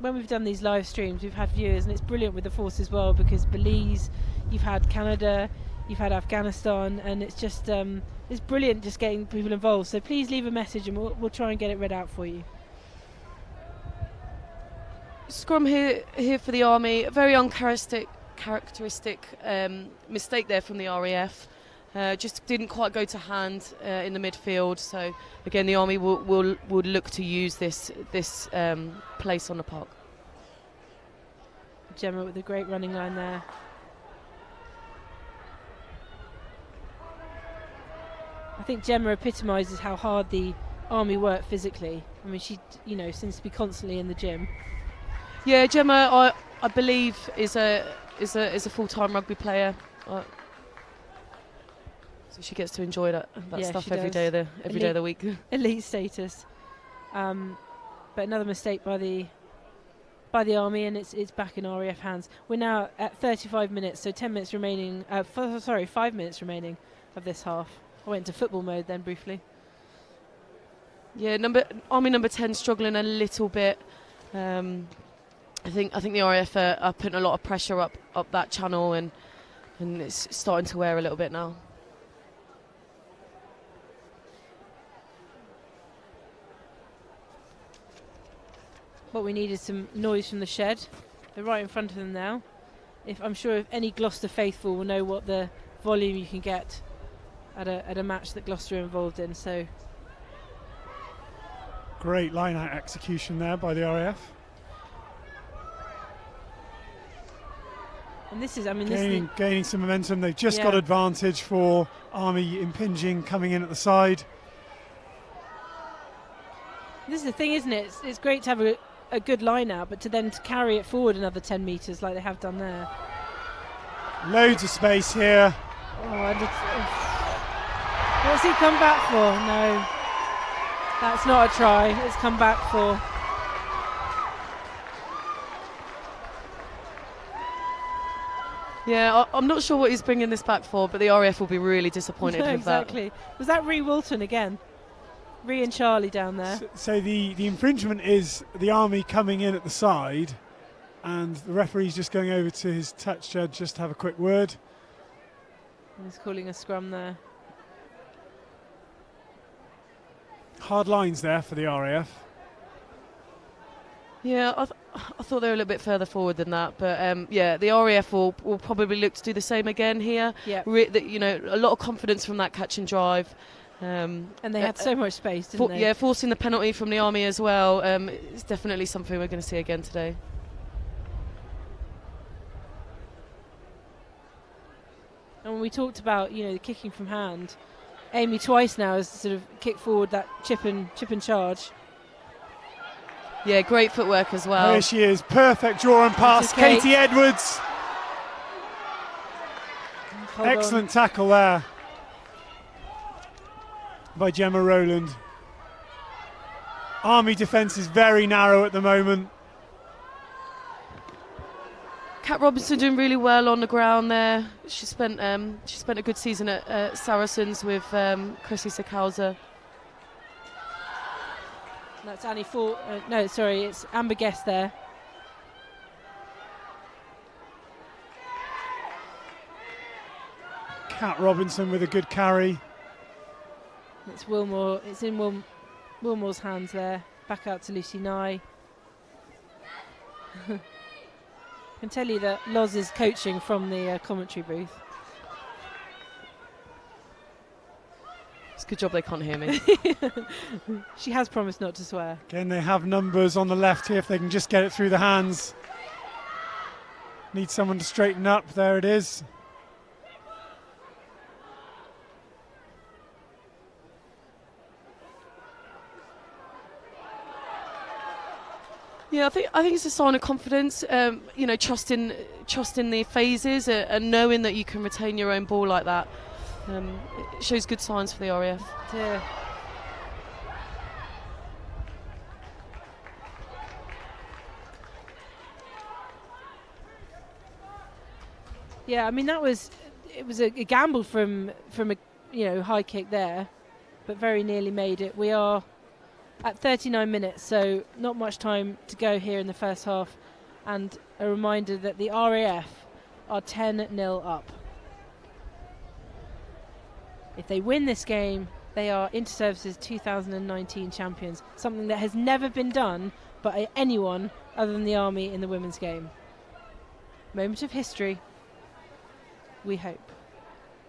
when we've done these live streams, we've had viewers, and it's brilliant with the force as well, because Belize, you've had Canada, you've had Afghanistan, and it's just it's brilliant just getting people involved. So please leave a message, and we'll try and get it read out for you. Scrum here for the Army. A very uncharacteristic mistake there from the RAF. Just didn't quite go to hand in the midfield. So again, the Army will look to use this place on the park. Gemma with a great running line there. I think Gemma epitomises how hard the Army work physically. I mean, she seems to be constantly in the gym. Yeah, Gemma, I believe is a full-time rugby player. So she gets to enjoy that stuff every day of the week. Elite status. But another mistake by the Army, and it's back in RAF hands. We're now at 35 minutes, so 10 minutes remaining. 5 minutes remaining of this half. I went into football mode then briefly. Yeah, Army number 10 struggling a little bit. I think the RAF are putting a lot of pressure up that channel, and it's starting to wear a little bit now. What we need is some noise from the shed. They're right in front of them now. I'm sure if any Gloucester faithful will know what the volume you can get at a match that Gloucester are involved in. So great line-out execution there by the RAF. And this is, gaining some momentum. They've just got advantage for Army impinging, coming in at the side. This is the thing, isn't it? It's great to have a good line out, but to carry it forward another 10 metres like they have done there. Loads of space here. What's he come back for? No, that's not a try. It's come back for. Yeah, I'm not sure what he's bringing this back for, but the RAF will be really disappointed with exactly. that. Was that Ree Walton again? Ree and Charlie down there. So the infringement is the Army coming in at the side, and the referee's just going over to his touch judge just to have a quick word. He's calling a scrum there. Hard lines there for the RAF. Yeah, I thought they were a little bit further forward than that, but the RAF will probably look to do the same again here. Yeah. A lot of confidence from that catch and drive. And they had so much space, didn't they? Yeah, forcing the penalty from the Army as well. It's definitely something we're going to see again today. And when we talked about, the kicking from hand, Amy twice now has sort of kicked forward that chip and charge. Yeah, great footwork as well. There she is, perfect draw and pass, Katie Edwards. Excellent tackle there by Gemma Rowland. Army defence is very narrow at the moment. Kat Robinson doing really well on the ground there. She spent a good season at Saracens with Chrissy Sakauza. That's Annie Ford. No, sorry, it's Amber Guest there. Kat Robinson with a good carry. It's Wilmore. It's in Wilmore's hands there. Back out to Lucy Nye. I can tell you that Loz is coaching from the commentary booth. It's a good job they can't hear me. She has promised not to swear. Again, they have numbers on the left here if they can just get it through the hands. Need someone to straighten up. There it is. Yeah, I think it's a sign of confidence. Trusting the phases and knowing that you can retain your own ball like that. It shows good signs for the RAF. Yeah, I mean it was a gamble from a high kick there, but very nearly made it. We are at 39 minutes, so not much time to go here in the first half, and a reminder that the RAF are 10-0 up. If they win this game, they are Inter-Services 2019 champions, something that has never been done by anyone other than the Army in the women's game. Moment of history, we hope.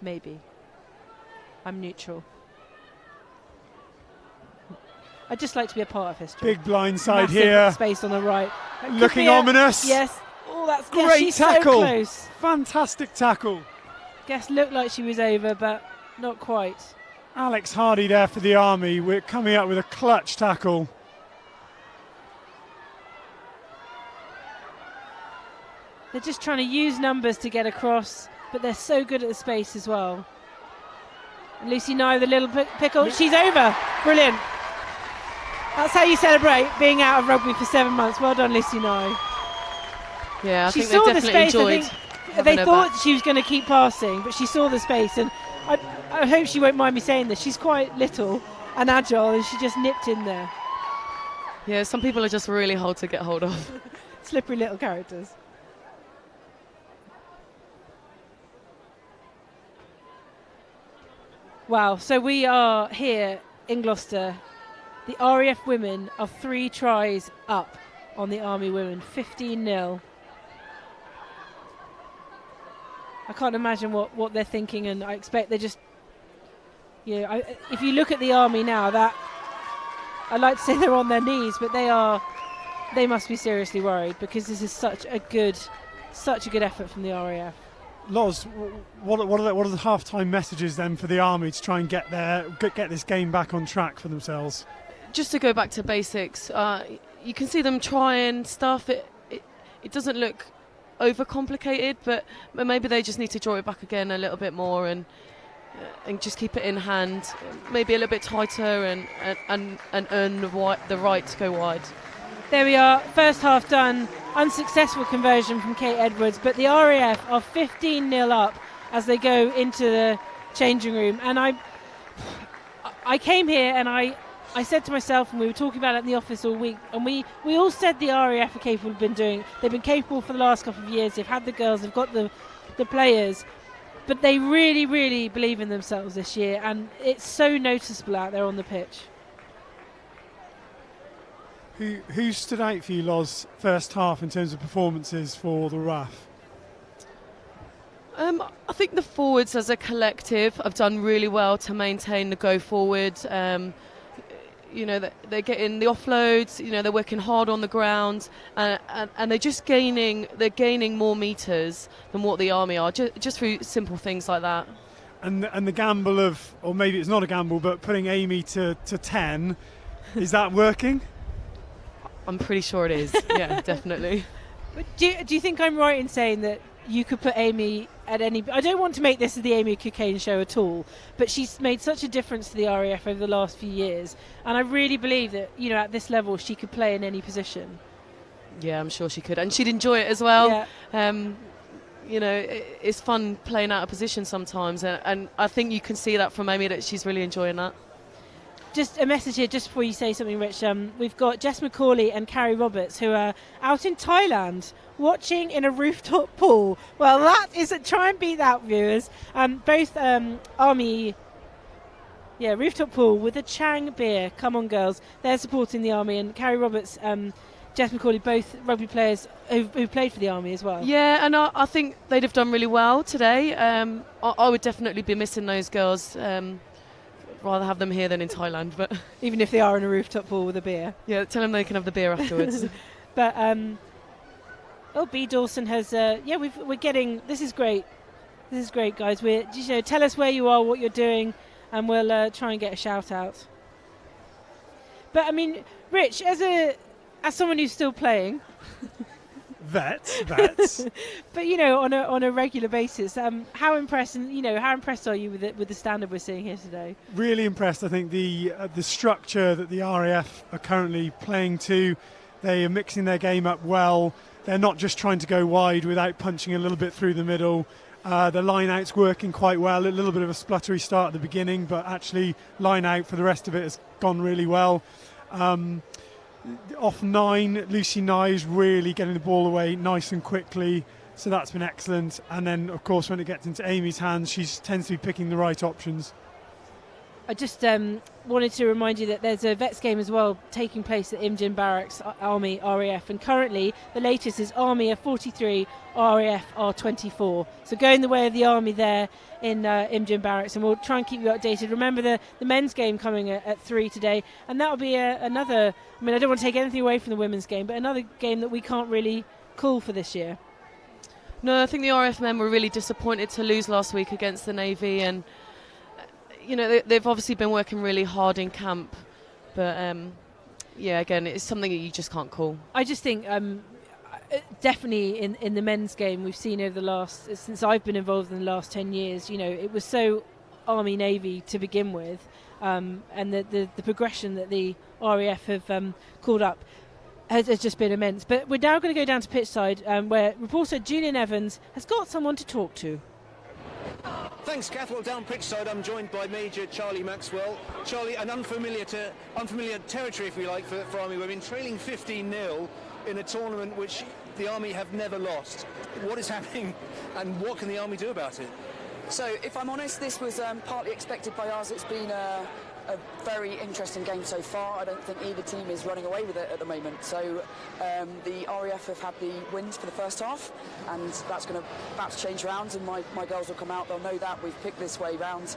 Maybe. I'm neutral. I'd just like to be a part of history. Big blind side Massive here. Space on the right. Looking ominous. Yes. Oh, that's Great she's tackle. So close. Fantastic tackle. Guess looked like she was over, but not quite. Alex Hardy there for the Army. We're coming up with a clutch tackle. They're just trying to use numbers to get across, but they're so good at the space as well. And Lucy Nye with a little pickle. She's over. Brilliant. That's how you celebrate being out of rugby for 7 months. Well done, Lucy Nye. Yeah, I she think saw they the definitely space. enjoyed. They thought she was going to keep passing, but she saw the space, and I hope she won't mind me saying this. She's quite little and agile, and she just nipped in there. Yeah, some people are just really hard to get hold of. Slippery little characters. Wow, so we are here in Gloucester. The RAF women are 3 tries up on the Army women, 15-0. I can't imagine what they're thinking, and I expect they're just, if you look at the Army now, that I'd like to say they're on their knees, but they must be seriously worried, because this is such a good effort from the RAF. Loz, what are the half-time messages then for the Army to try and get this game back on track for themselves? Just to go back to basics, you can see them trying stuff. It doesn't look overcomplicated, but maybe they just need to draw it back again a little bit more and just keep it in hand, maybe a little bit tighter and earn the right to go wide. There we are, first half done. Unsuccessful conversion from Kate Edwards, but the RAF are 15-0 up as they go into the changing room. And I came here and I said to myself, and we were talking about it in the office all week, and we all said the RAF are capable of they've been capable for the last couple of years. They've had the girls, they've got the players, but they really, really believe in themselves this year, and it's so noticeable out there on the pitch. Who stood out for you, Loz, first half in terms of performances for the RAF? I think the forwards as a collective have done really well to maintain the go forward. They're getting the offloads. They're working hard on the ground, and they're just gaining more meters than what the Army are, just through simple things like that. And the gamble of, or maybe it's not a gamble, but putting Amy to 10, is that working? I'm pretty sure it is. Yeah, definitely. But do you think I'm right in saying that you could put Amy at any. I don't want to make this the Amy Cocaine show at all, but she's made such a difference to the RAF over the last few years, and I really believe that at this level she could play in any position. Yeah, I'm sure she could, and she'd enjoy it as well. Yeah. It's fun playing out of position sometimes, and I think you can see that from Amy that she's really enjoying that. Just a message here, just before you say something, Rich. We've got Jess McCauley and Carrie Roberts, who are out in Thailand watching in a rooftop pool. Well, that is try and beat that, viewers. Both Army, rooftop pool with a Chang beer. Come on, girls. They're supporting the Army, and Carrie Roberts, Jess McCauley, both rugby players who played for the Army as well. Yeah, and I think they'd have done really well today. I would definitely be missing those girls. Rather have them here than in Thailand, but even if they are in a rooftop pool with a beer. Yeah, tell them they can have the beer afterwards. But B Dawson has we're getting this is great. This is great, guys. Tell us where you are, what you're doing, and we'll try and get a shout out. But I mean, Rich, as someone who's still playing. Vet. But on a regular basis, how impressed are you with the standard we're seeing here today? Really impressed. I think the structure that the RAF are currently playing to, they are mixing their game up well. They're not just trying to go wide without punching a little bit through the middle. The line out's working quite well. A little bit of a spluttery start at the beginning, but actually line out for the rest of it has gone really well. Off 9, Lucy Nye's really getting the ball away nice and quickly, so that's been excellent. And then, of course, when it gets into Amy's hands, she tends to be picking the right options. I just wanted to remind you that there's a Vets game as well taking place at Imjin Barracks, Army RAF, and currently the latest is Army are 43, RAF are 24. So going the way of the Army there in Imjin Barracks, and we'll try and keep you updated. Remember the men's game coming at 3 today, and that'll be another. I mean, I don't want to take anything away from the women's game, but another game that we can't really call for this year. No, I think the RAF men were really disappointed to lose last week against the Navy, and they've obviously been working really hard in camp, but again, it's something that you just can't call. I just think definitely in the men's game we've seen over the last, since I've been involved in the last 10 years, it was so Army Navy to begin with, and the progression that the RAF have called up has just been immense. But we're now going to go down to pitchside, where reporter Julian Evans has got someone to talk to. Thanks, Kath. Well, down pitchside, I'm joined by Major Charlie Maxwell. Charlie, an unfamiliar territory, if we like, for Army Women, trailing 15-0 in a tournament which the Army have never lost. What is happening, and what can the Army do about it? So, if I'm honest, this was partly expected by us. It's been a very interesting game so far. I don't think either team is running away with it at the moment. So the RAF have had the wins for the first half, and that's going to perhaps change rounds, and my girls will come out. They'll know that we've picked this way round.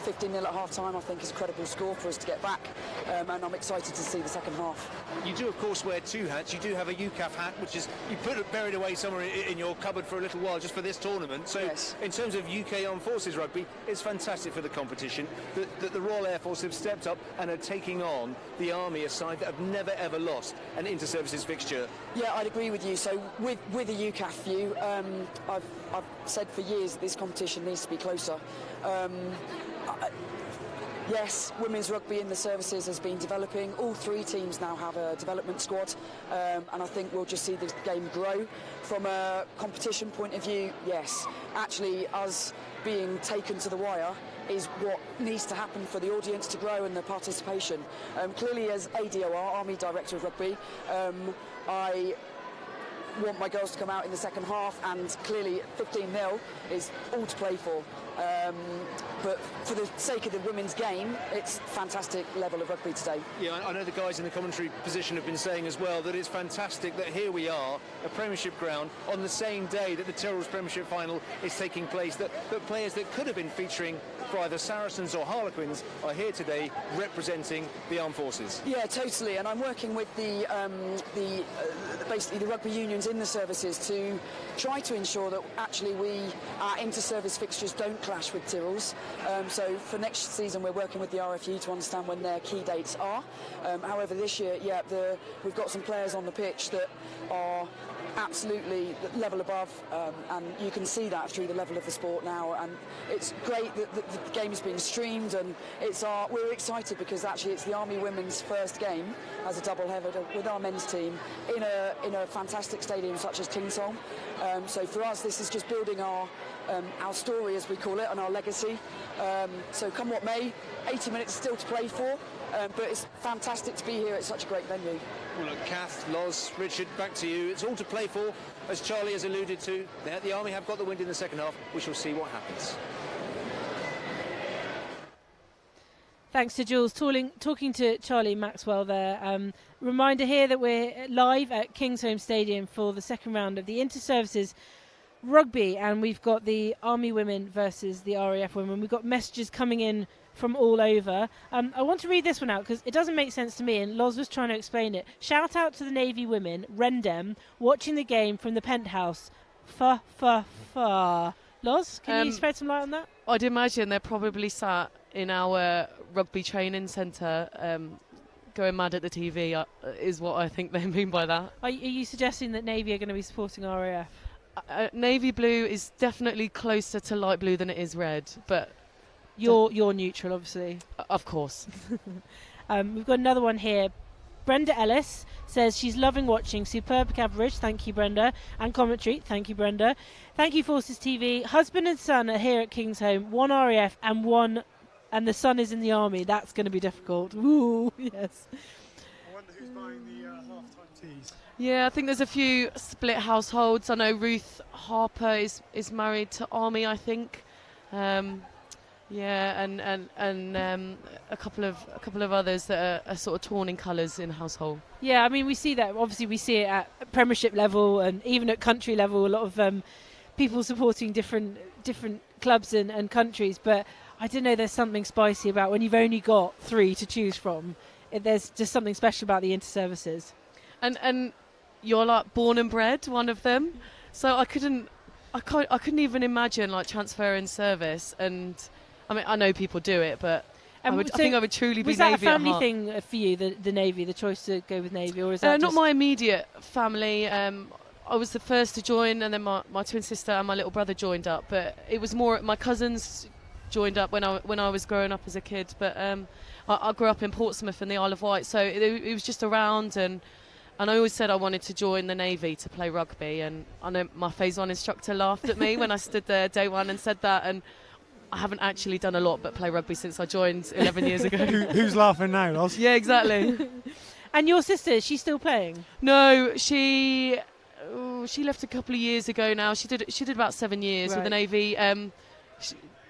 15-0 at half-time, I think, is a credible score for us to get back, and I'm excited to see the second half. You do, of course, wear two hats. You do have a UCAF hat, which is you put it buried away somewhere in your cupboard for a little while just for this tournament. So yes. In terms of UK Armed Forces rugby, it's fantastic for the competition that the Royal Air Force have stepped up and are taking on the Army, a side that have never ever lost an inter-services fixture. Yeah, I'd agree with you. So with the UCAF view, I've said for years that this competition needs to be closer. Yes, women's rugby in the services has been developing. All three teams now have a development squad, and I think we'll just see this game grow. From a competition point of view, yes, actually us being taken to the wire is what needs to happen for the audience to grow and the participation. Clearly, as ADOR, Army Director of Rugby, I want my girls to come out in the second half, and clearly 15-0 is all to play for. But for the sake of the women's game, it's fantastic level of rugby today. Yeah, I know the guys in the commentary position have been saying as well that it's fantastic that here we are, a Premiership ground, on the same day that the Tyrrell's Premiership final is taking place, that players that could have been featuring for either Saracens or Harlequins are here today representing the armed forces. Yeah, totally, and I'm working with basically the rugby unions in the services to try to ensure that actually our inter-service fixtures don't clash with Tyrrell's. So for next season we're working with the RFU to understand when their key dates are. However, this year, we've got some players on the pitch that are absolutely the level above, and you can see that through the level of the sport now. And it's great that the game is being streamed, and we're excited because actually it's the Army women's first game as a double-header with our men's team in a fantastic stadium such as Kingsholm. So for us, this is just building our story, as we call it, and our legacy. So come what may, 80 minutes still to play for, but it's fantastic to be here at such a great venue. Well, look, Kath, Loz, Richard, back to you. It's all to play for, as Charlie has alluded to. The Army have got the wind in the second half. We shall see what happens. Thanks to Jules talking to Charlie Maxwell there. Reminder here that we're live at Kingsholm Stadium for the second round of the Inter-Services Rugby, and we've got the Army women versus the RAF women. We've got messages coming in from all over. I want to read this one out because it doesn't make sense to me, and Loz was trying to explain it. Shout out to the Navy women, Rendem, watching the game from the penthouse. Loz, can you spread some light on that? I'd imagine they're probably sat in our rugby training centre going mad at the TV, is what I think they mean by that. Are you suggesting that Navy are going to be supporting RAF? Navy blue is definitely closer to light blue than it is red, but you're neutral, obviously. Of course. We've got another one here. Brenda Ellis says she's loving watching superb coverage. Thank you, Brenda. And commentary. Thank you, Brenda. Thank you, Forces TV. Husband and son are here at Kingsholm. One RAF and the son is in the Army. That's going to be difficult. Ooh, yes. I wonder who's buying the half-time teas. Yeah, I think there's a few split households. I know Ruth Harper is married to Army, I think. Yeah, and a couple of others that are sort of torn in colours in household. Yeah, I mean we see that. Obviously, we see it at Premiership level and even at country level. A lot of people supporting different clubs and countries. But I don't know. There's something spicy about when you've only got 3 to choose from. There's just something special about the inter-services. And you're like born and bred one of them, so I couldn't even imagine like transferring service. And I mean, I know people do it, but I think I would truly be Navy at heart. Was that a family thing for you, the Navy, the choice to go with Navy, or is that not my immediate family? I was the first to join, and then my twin sister and my little brother joined up. But it was more my cousins joined up when I was growing up as a kid. But I grew up in Portsmouth and the Isle of Wight, so it was just around, and I always said I wanted to join the Navy to play rugby. And I know my phase 1 instructor laughed at me when I stood there day one and said that. And I haven't actually done a lot but play rugby since I joined 11 years ago. Who's laughing now, Loz? Yeah, exactly. And your sister, is she still playing? No, she left a couple of years ago now. She did about 7 years with the Navy.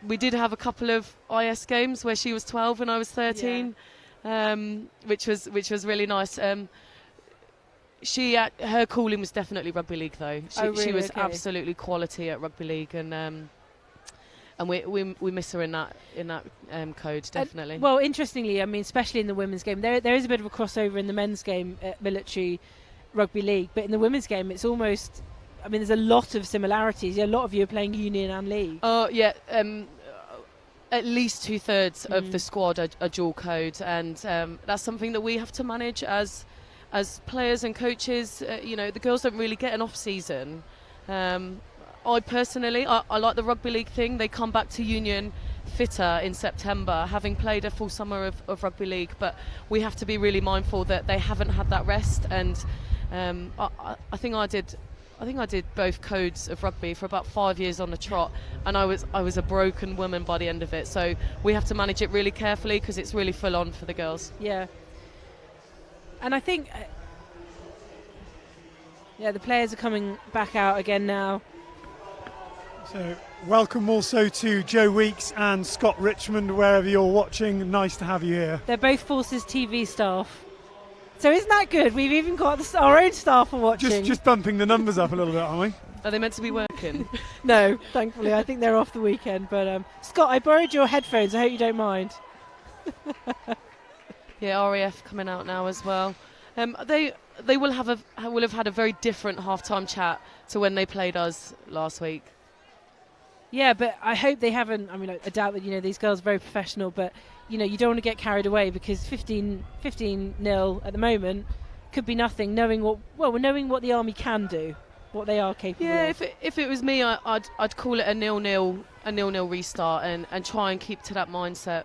We did have a couple of IS games where she was 12 and I was 13, which was really nice. Her calling was definitely rugby league though. She was absolutely quality at rugby league, and we miss her in that code, definitely. Well, interestingly, I mean, especially in the women's game, there is a bit of a crossover in the men's game at military rugby league, but in the women's game, it's almost. I mean, there's a lot of similarities. A lot of you are playing union and league. Oh yeah, at least 2/3 of the squad are dual code, and that's something that we have to manage as players and coaches. The girls don't really get an off season. I personally, I like the rugby league thing. They come back to union fitter in September, having played a full summer of rugby league. But we have to be really mindful that they haven't had that rest. And I think I did both codes of rugby for about 5 years on the trot, and I was a broken woman by the end of it. So we have to manage it really carefully because it's really full on for the girls. Yeah. And I think, the players are coming back out again now. So welcome also to Joe Weeks and Scott Richmond, wherever you're watching. Nice to have you here. They're both Forces TV staff. So isn't that good? We've even got our own staff are watching. Just bumping the numbers up a little bit, aren't we? Are they meant to be working? No, thankfully. I think they're off the weekend. But Scott, I borrowed your headphones. I hope you don't mind. Yeah, RAF coming out now as well. They will have had a very different halftime chat to when they played us last week. Yeah, but I hope they haven't. I mean, I doubt that, these girls are very professional, but, you don't want to get carried away because 15-0 at the moment could be nothing, knowing what the Army can do. what they are capable Yeah, of. if it was me, I'd call it a 0-0 restart and try and keep to that mindset.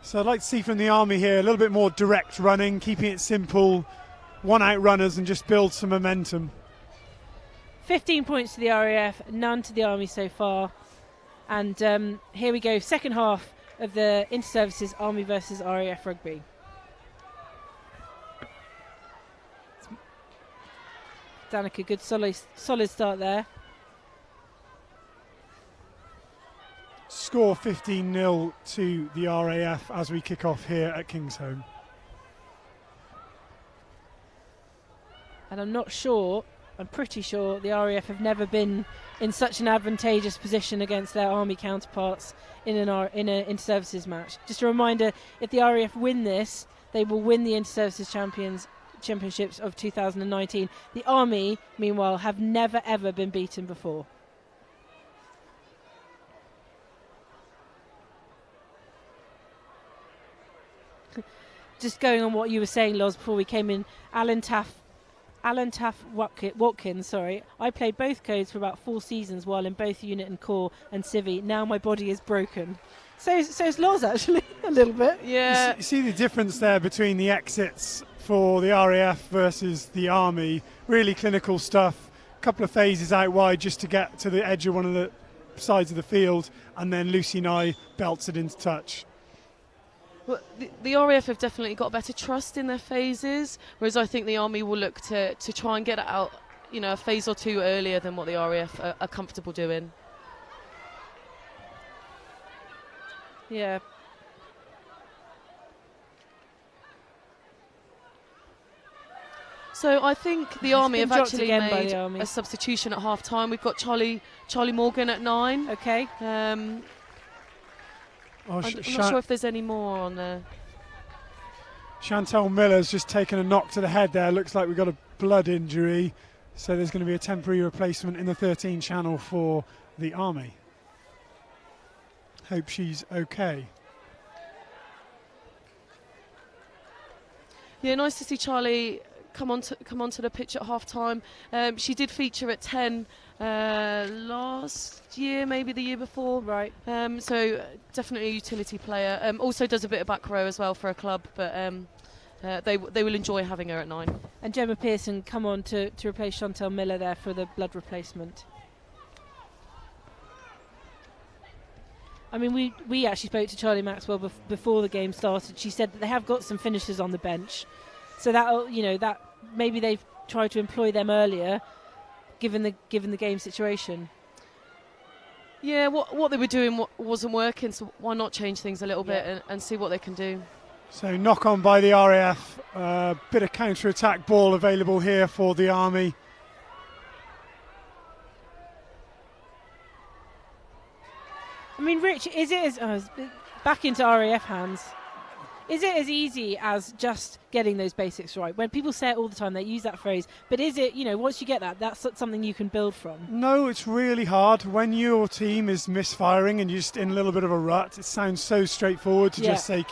So I'd like to see from the Army here a little bit more direct running, keeping it simple, one-out runners, and just build some momentum. 15 points to the RAF, none to the Army so far. And here we go, second half of the Inter-Services Army versus RAF Rugby. Danica, good solid start there. Score 15-0 to the RAF as we kick off here at Kingsholm. And I'm pretty sure the RAF have never been in such an advantageous position against their Army counterparts in an Inter-Services match. Just a reminder, if the RAF win this, they will win the Inter-Services Championships of 2019. The Army, meanwhile, have never ever been beaten before. Just going on what you were saying, Loz, before we came in, Alan Taff Watkins, sorry. I played both codes for about 4 seasons while in both unit and corps and civvy. Now my body is broken. So is Loz, actually, a little bit. Yeah. You see the difference there between the exits for the RAF versus the Army. Really clinical stuff. A couple of phases out wide just to get to the edge of one of the sides of the field, and then Lucy Nye belts it into touch. Well, the RAF have definitely got better trust in their phases, whereas I think the Army will look to try and get it out, a phase or two earlier than what the RAF are comfortable doing. Yeah. So I think the Army have actually made Army. a substitution at half time. We've got Charlie Morgan at 9. Okay. I'm not sure if there's any more on there. Chantel Miller's just taken a knock to the head there. Looks like we've got a blood injury. So there's going to be a temporary replacement in the 13 channel for the Army. Hope she's okay. Yeah, nice to see Charlie come onto the pitch at half time. She did feature at 10 last year, maybe the year before. Right. So definitely a utility player. Also does a bit of back row as well for a club, but they will enjoy having her at 9. And Gemma Pearson come on to replace Chantel Miller there for the blood replacement. I mean, we actually spoke to Charlie Maxwell before the game started. She said that they have got some finishers on the bench, so that maybe they've tried to employ them earlier, given the game situation. Yeah, what they were doing wasn't working, so why not change things a little bit and see what they can do. So knock on by the RAF, bit of counter-attack ball available here for the Army. I mean, Rich, is it back into RAF hands? Is it as easy as just getting those basics right? When people say it all the time, they use that phrase. But is it, once you get that, that's something you can build from? No, it's really hard. When your team is misfiring and you're just in a little bit of a rut, it sounds so straightforward to just say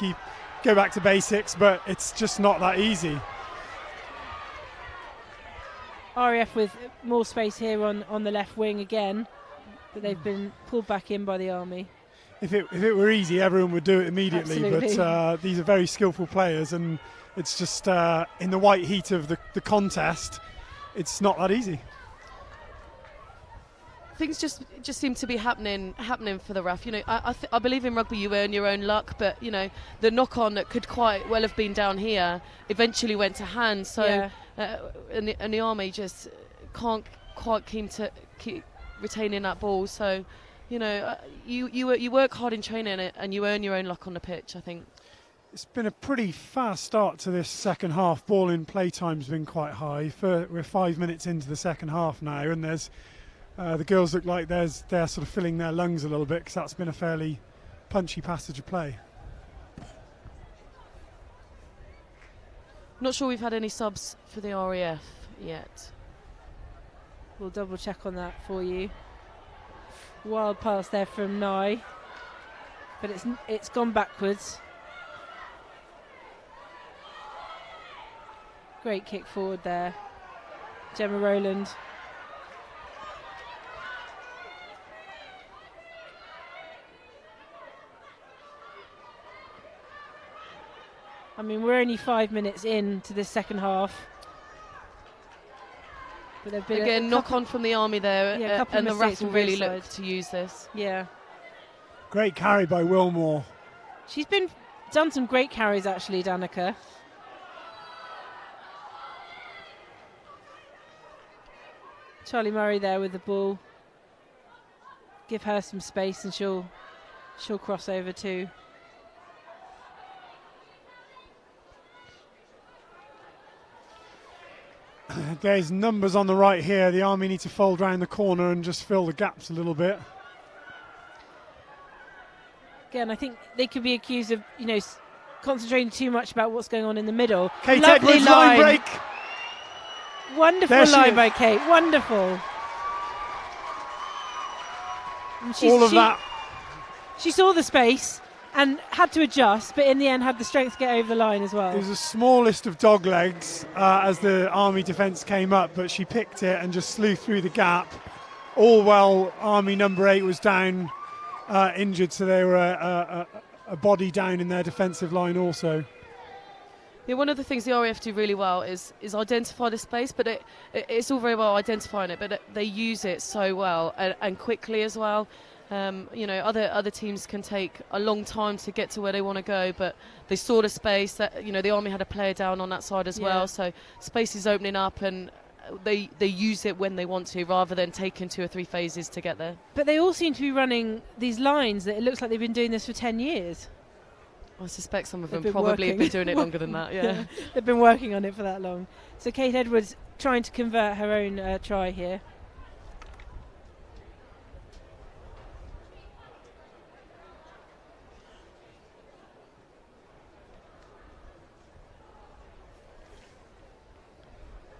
go back to basics, but it's just not that easy. RAF with more space here on the left wing again, but they've been pulled back in by the Army. If it were easy, everyone would do it immediately. Absolutely. But these are very skillful players, and it's just in the white heat of the contest, it's not that easy. Things just seem to be happening for the RAF. I believe in rugby you earn your own luck, but the knock-on that could quite well have been down here eventually went to hand. So and the Army just can't quite keep retaining that ball. So you work hard in training and you earn your own luck on the pitch, I think. It's been a pretty fast start to this second half. Ball in play time's been quite high. We're 5 minutes into the second half now, and there's the girls look like they're sort of filling their lungs a little bit, because that's been a fairly punchy passage of play. Not sure we've had any subs for the RAF yet. We'll double check on that for you. Wild pass there from Nye, but it's gone backwards. Great kick forward there. Gemma Rowland. I mean, we're only 5 minutes into the second half. But there've been again, knock on from the Army there, yeah, and the RAF will really look to use this. Yeah. Great carry by Wilmore. She's done some great carries actually, Danica. Charlie Murray there with the ball. Give her some space and she'll cross over too. There's numbers on the right here. The Army need to fold round the corner and just fill the gaps a little bit. Again, I think they could be accused of, concentrating too much about what's going on in the middle. Kate Lovely Edwards, line break. Wonderful line by Kate. Wonderful. That. She saw the space and had to adjust, but in the end had the strength to get over the line as well. It was the smallest of dog legs as the Army defence came up, but she picked it and just slew through the gap. All well, Army number 8 was down, injured, so they were a body down in their defensive line also. Yeah, one of the things the RAF do really well is identify the space, but it's all very well identifying it, but they use it so well and quickly as well. Other teams can take a long time to get to where they want to go, but they saw the space. That the Army had a player down on that side as well, so space is opening up, and they use it when they want to, rather than taking 2 or 3 phases to get there. But they all seem to be running these lines that it looks like they've been doing this for 10 years. I suspect some of them probably have been doing it longer than that. Yeah, they've been working on it for that long. So Kate Edwards trying to convert her own try here.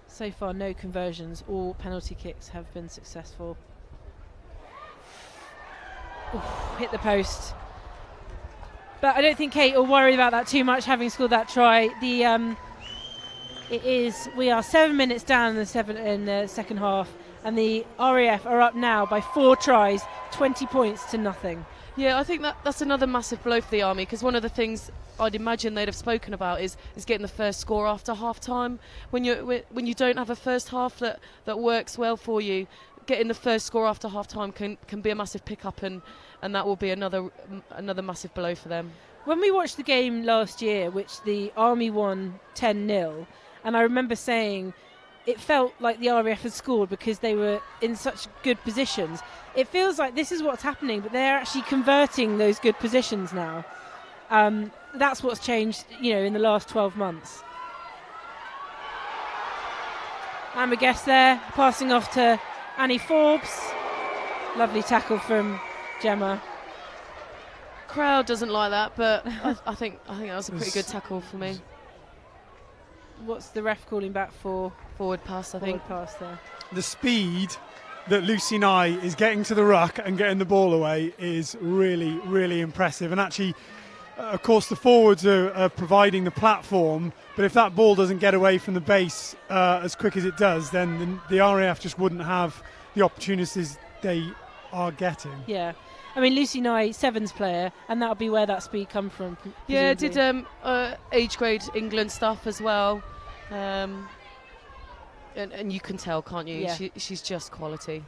So far, no conversions. All penalty kicks have been successful. Oof, hit the post. But I don't think Kate will worry about that too much, having scored that try. We are 7 minutes down in the second half, and the RAF are up now by 4 tries, 20 points to nothing. Yeah, I think that's another massive blow for the Army, because one of the things I'd imagine they'd have spoken about is getting the first score after half time. When you don't have a first half that works well for you, getting the first score after half time can be a massive pickup, and that will be another massive blow for them. When we watched the game last year, which the Army won 10-0, and I remember saying it felt like the RAF had scored because they were in such good positions. It feels like this is what's happening, but they're actually converting those good positions now. That's what's changed, in the last 12 months. Amber Guest there, passing off to Annie Forbes. Lovely tackle from Gemma. Crowd doesn't like that, but I think that was a pretty good tackle for me. What's the ref calling back for? Forward pass, I think. Forward pass there. The speed that Lucy Nye is getting to the ruck and getting the ball away is really, really impressive. And actually, of course, the forwards are providing the platform, but if that ball doesn't get away from the base as quick as it does, then the RAF just wouldn't have the opportunities they are getting. Yeah. I mean, Lucy Nye, sevens player, and that'll be where that speed come from. Yeah, did age grade England stuff as well. And you can tell, can't you? Yeah. She's just quality.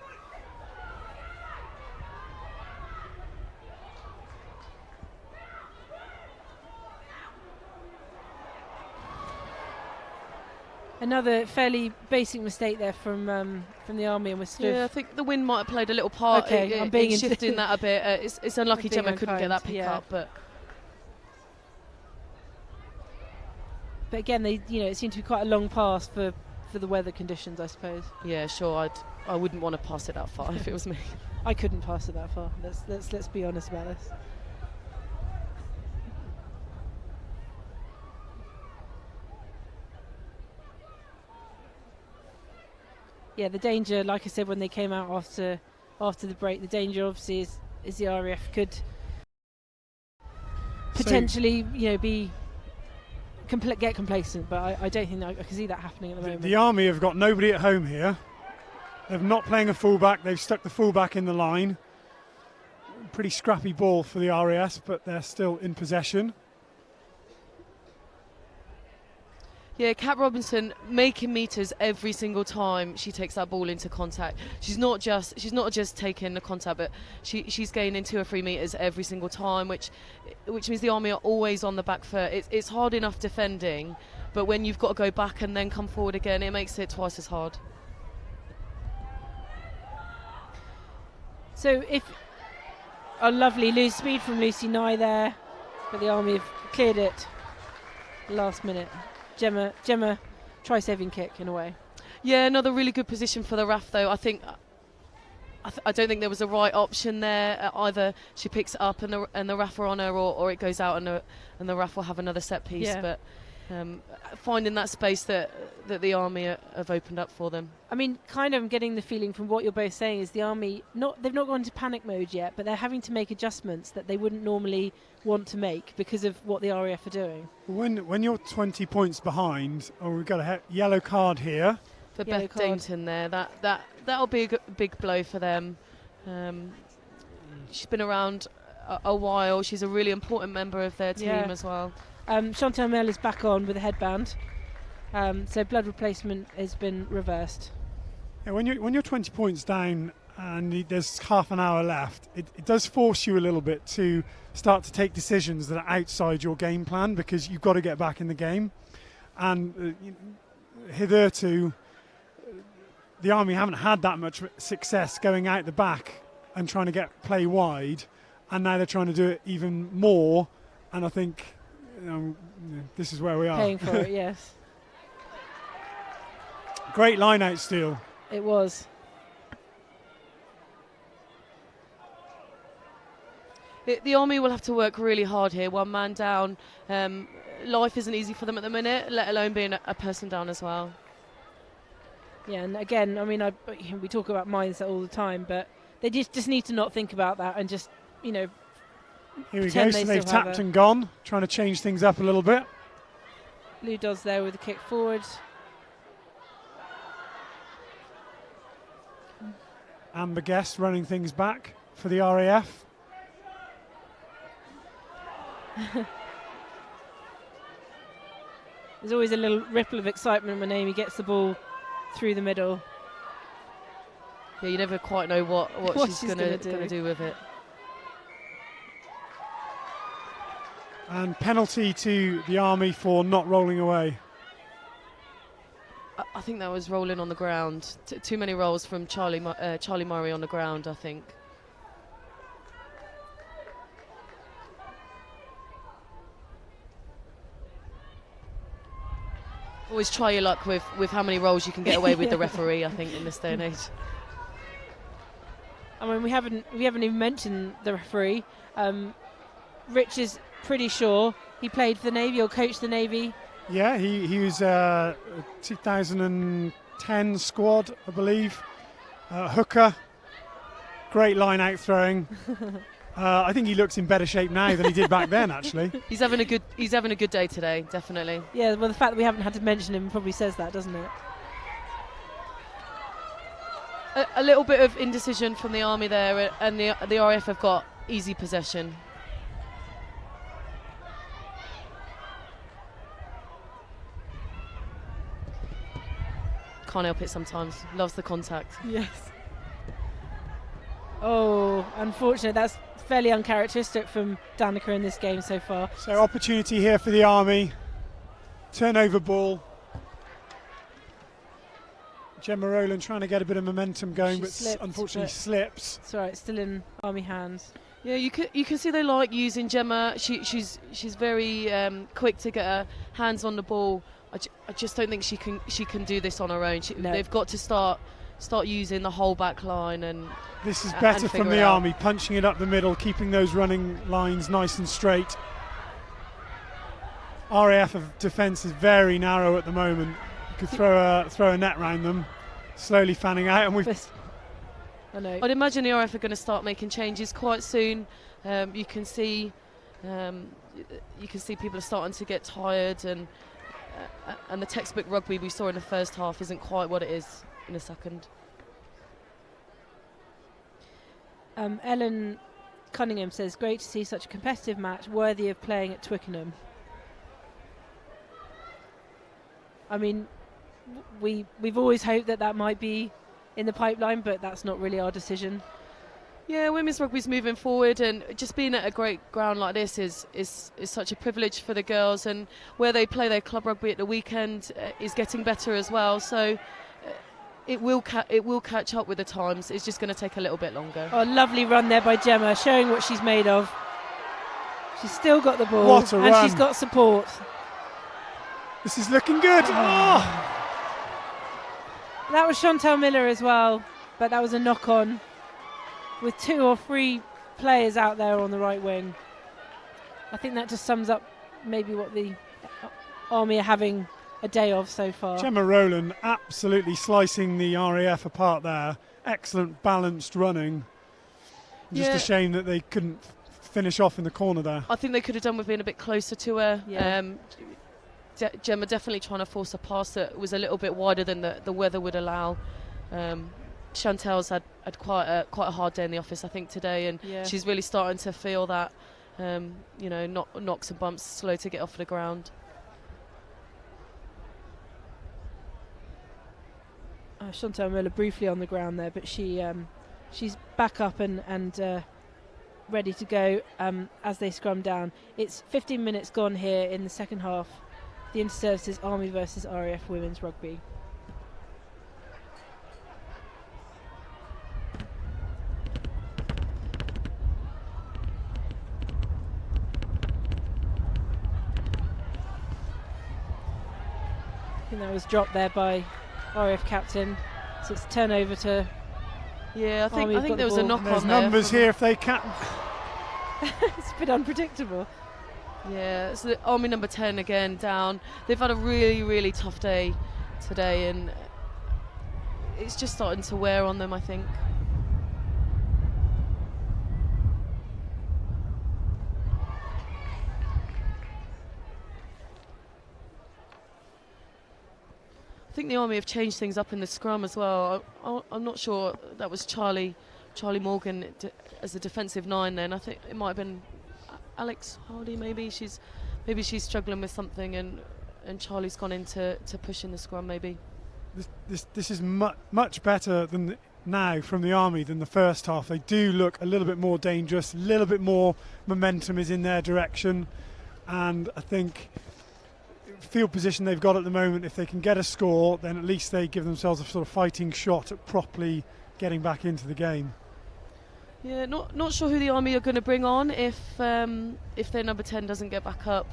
Another fairly basic mistake there from the Army, and we're still. Yeah, I think the wind might have played a little part in shifting that a bit. It's unlucky Gemma couldn't get that pick up, but again, it seemed to be quite a long pass for the weather conditions, I suppose. Yeah, sure. I wouldn't want to pass it that far if it was me. I couldn't pass it that far. Let's be honest about this. Yeah, the danger, like I said, when they came out after the break, the danger obviously is the RAF could potentially, be get complacent, but I don't think that I can see that happening at the moment. The Army have got nobody at home here. They're not playing a fullback. They've stuck the fullback in the line. Pretty scrappy ball for the RAF, but they're still in possession. Yeah, Kat Robinson making meters every single time she takes that ball into contact. She's not just taking the contact, but she's gaining 2 or 3 meters every single time, which means the Army are always on the back foot. It's hard enough defending, but when you've got to go back and then come forward again, it makes it twice as hard. So if a lovely loose speed from Lucy Nye there, but the Army have cleared it last minute. Gemma try-saving kick in a way. Yeah, another really good position for the RAF though. I don't think there was a right option there. Either she picks it up and the RAF are on her, or it goes out and the RAF will have another set piece. Yeah. But finding that space that the Army have opened up for them. I mean, kind of getting the feeling from what you're both saying is the Army, they've not gone into panic mode yet, but they're having to make adjustments that they wouldn't normally want to make because of what the RAF are doing. When you're 20 points behind, we've got a yellow card here. For Yellow Beth card. Dainton there, that'll be a big blow for them. She's been around a while. She's a really important member of their team as well. Chantal Mel is back on with a headband, so blood replacement has been reversed. Yeah, when you're 20 points down and there's half an hour left, it does force you a little bit to start to take decisions that are outside your game plan, because you've got to get back in the game. And hitherto, the Army haven't had that much success going out the back and trying to get play wide, and now they're trying to do it even more, and I think this is where we are. Paying for it, yes. Great line out steal. It was. The Army will have to work really hard here. One man down. Life isn't easy for them at the minute, let alone being a person down as well. Yeah, and again, I mean, we talk about mindset all the time, but they just need to not think about that and just, Here we go, pretend so they they've still have tapped a- and gone, trying to change things up a little bit. Lou does there with a kick forward. Amber Guest running things back for the RAF. There's always a little ripple of excitement when Amy gets the ball through the middle. Yeah, you never quite know what she's going gonna to do with it. And penalty to the Army for not rolling away. I think that was rolling on the ground. Too many rolls from Charlie Murray on the ground, I think. Always try your luck with how many rolls you can get away with the referee, I think, in this day and age. I mean, we haven't even mentioned the referee. Rich is pretty sure he played for the Navy or coached the Navy. Yeah, he was 2010 squad, I believe. Hooker, great line out throwing. I think he looks in better shape now than he did back then, actually. He's having a good day today, definitely. Yeah, well, the fact that we haven't had to mention him probably says that, doesn't it? A little bit of indecision from the Army there, and the RAF have got easy possession. Can't help it sometimes. Loves the contact. Yes. Oh, unfortunate. That's fairly uncharacteristic from Danica in this game so far. So opportunity here for the Army. Turnover ball. Gemma Rowland trying to get a bit of momentum going, She but slipped, unfortunately but slips. It's all right, it's still in Army hands. Yeah, you can see they like using Gemma. She's very quick to get her hands on the ball. I just don't think she can do this on her own. No. They've got to start using the whole back line, and This is and better figure from it the out. Army, punching it up the middle, keeping those running lines nice and straight. RAF of defence is very narrow at the moment. You could throw a net round them, slowly fanning out, and we've I know. I'd imagine the RF are going to start making changes quite soon. You can see You can see people are starting to get tired, and the textbook rugby we saw in the first half isn't quite what it is in the second. Ellen Cunningham says, great to see such a competitive match worthy of playing at Twickenham. I mean, we've always hoped that might be in the pipeline, but that's not really our decision. Yeah, women's rugby's moving forward, and just being at a great ground like this is such a privilege for the girls, and where they play their club rugby at the weekend is getting better as well, so it will catch up with the times. It's just going to take a little bit longer. Oh, lovely run there by Gemma, showing what she's made of. She's still got the ball, What a and run. she's got support. This is looking good. Oh. That was Chantal Miller as well, but that was a knock-on with 2 or 3 players out there on the right wing. I think that just sums up maybe what the Army are having a day of so far. Gemma Rowland absolutely slicing the RAF apart there. Excellent balanced running. Just a shame that they couldn't finish off in the corner there. I think they could have done with being a bit closer to her. Yeah. Gemma definitely trying to force a pass that was a little bit wider than the weather would allow. Chantel's had quite a hard day in the office, I think, today, and she's really starting to feel that, knocks and bumps, slow to get off the ground. Chantal Miller briefly on the ground there, but she's back up and ready to go as they scrum down. It's 15 minutes gone here in the second half. The Inter-Services Army versus RAF Women's Rugby. I think that was dropped there by RAF captain, so it's turnover to. Yeah, I Army think there was a knock There's on there. numbers here if they can. It's a bit unpredictable. Yeah, so the Army number 10 again down. They've had a really, really tough day today, and it's just starting to wear on them, I think. I think the Army have changed things up in the scrum as well. I'm not sure that was Charlie Morgan as a defensive 9 then. I think it might have been Alex Hardy, maybe she's struggling with something, and Charlie's gone in to push in the scrum maybe. This is much better than now from the Army than the first half. They do look a little bit more dangerous, a little bit more momentum is in their direction, and I think field position they've got at the moment, if they can get a score, then at least they give themselves a sort of fighting shot at properly getting back into the game. Yeah, not sure who the Army are going to bring on if their number 10 doesn't get back up.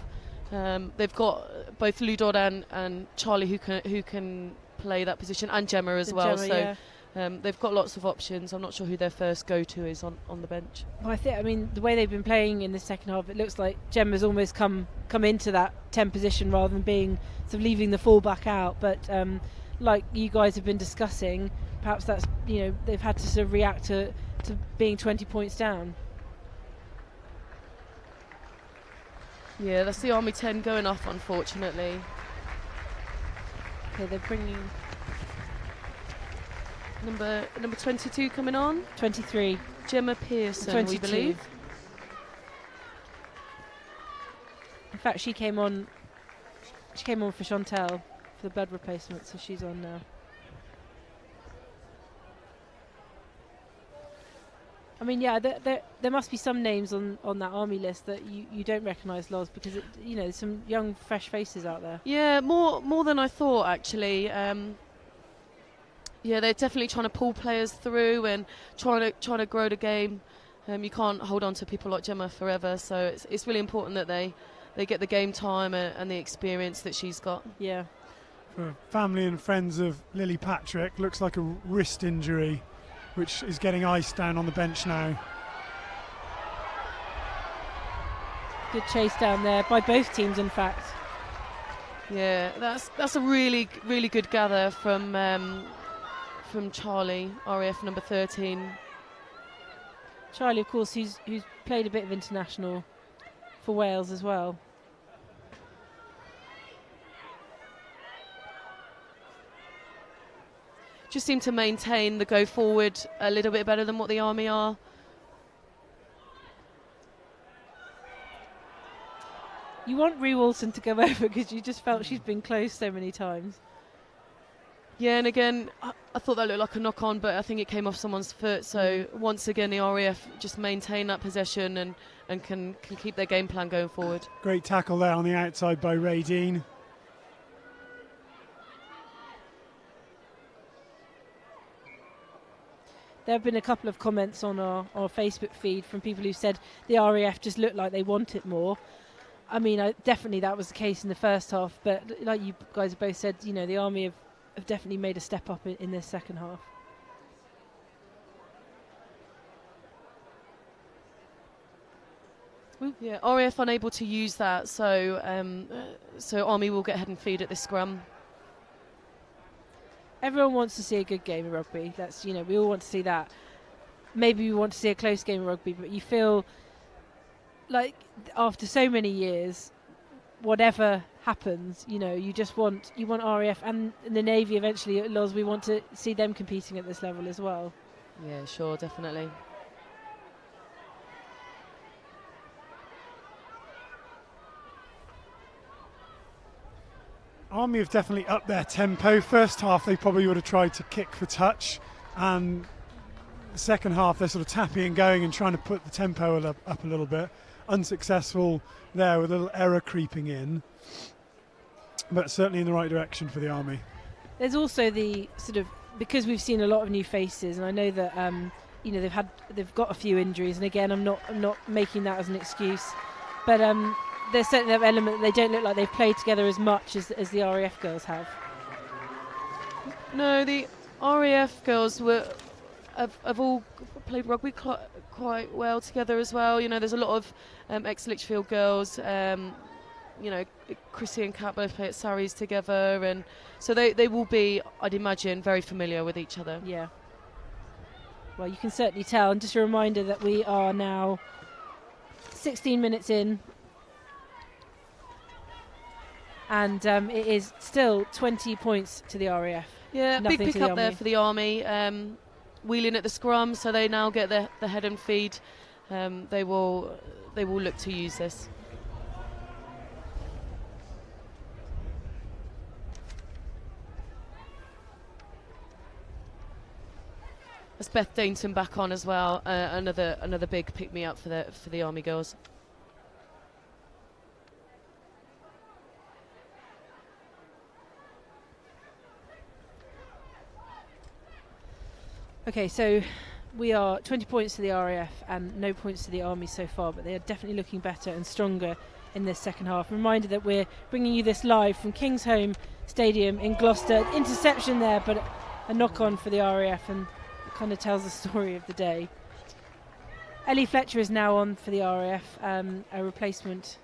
They've got both Ludod and Charlie who can play that position, and Gemma as well. Gemma, so they've got lots of options. I'm not sure who their first go-to is on the bench. Well, I mean, the way they've been playing in the second half, it looks like Gemma's almost come into that 10 position rather than being sort of leaving the fullback out. But like you guys have been discussing, perhaps that's they've had to sort of react to being 20 points down. Yeah, that's the Army 10 going off, unfortunately. Okay, they're bringing number 22 coming on. 23. Gemma Pearson, 22. we believe. In fact, she came on for Chantal for the blood replacement, so she's on now. I mean, yeah, there must be some names on that Army list that you don't recognise, Loz, because there's some young, fresh faces out there. Yeah, more than I thought, actually. Yeah, they're definitely trying to pull players through and trying to grow the game. You can't hold on to people like Gemma forever, so it's really important that they get the game time and the experience that she's got. Yeah. For family and friends of Lily Patrick, looks like a wrist injury, which is getting iced down on the bench now. Good chase down there by both teams, in fact. Yeah, that's a really, really good gather from Charlie, RAF number 13. Charlie, of course, who's played a bit of international for Wales as well. Just seem to maintain the go forward a little bit better than what the Army are. You want Rue Walton to go over because you just felt she's been close so many times. Yeah, and again, I thought that looked like a knock-on, but I think it came off someone's foot. So once again, the RAF just maintain that possession and can keep their game plan going forward. Great tackle there on the outside by Ray Dean. There have been a couple of comments on our Facebook feed from people who said the RAF just looked like they want it more. I mean, definitely that was the case in the first half, but like you guys have both said, you know, the Army have definitely made a step up in this second half. Yeah, RAF unable to use that, so Army will get head and feed at this scrum. Everyone wants to see a good game of rugby. That's, you know, we all want to see that. Maybe we want to see a close game of rugby, but you feel like after so many years, whatever happens, you know, you want RAF and the Navy eventually at Loz, we want to see them competing at this level as well. Yeah, sure, definitely. Army have definitely upped their tempo. First half they probably would have tried to kick for touch, and the second half they're sort of tapping and going and trying to put the tempo up a little bit. Unsuccessful there with a little error creeping in, but certainly in the right direction for the Army. There's also the sort of, because we've seen a lot of new faces, and I know that you know they've got a few injuries, and again I'm not making that as an excuse, but there's certainly an element that they don't look like they've played together as much as the RAF girls have. No, the RAF girls have all played rugby quite well together as well. You know, there's a lot of ex-Lichfield girls. You know, Chrissy and Kat both play at Surrey's together, and so they will be, I'd imagine, very familiar with each other. Yeah. Well, you can certainly tell. And just a reminder that we are now 16 minutes in. And it is still 20 points to the RAF. Yeah, Nothing big to pick the up there Army. for the Army. Wheeling at the scrum, so they now get the head and feed. They will look to use this. That's Beth Dainton back on as well. Another big pick me up for the Army girls. Okay, so we are 20 points to the RAF and no points to the Army so far, but they are definitely looking better and stronger in this second half. Reminder that we're bringing you this live from Kingsholm Stadium in Gloucester. Interception there, but a knock-on for the RAF, and it kind of tells the story of the day. Ellie Fletcher is now on for the RAF, a replacement.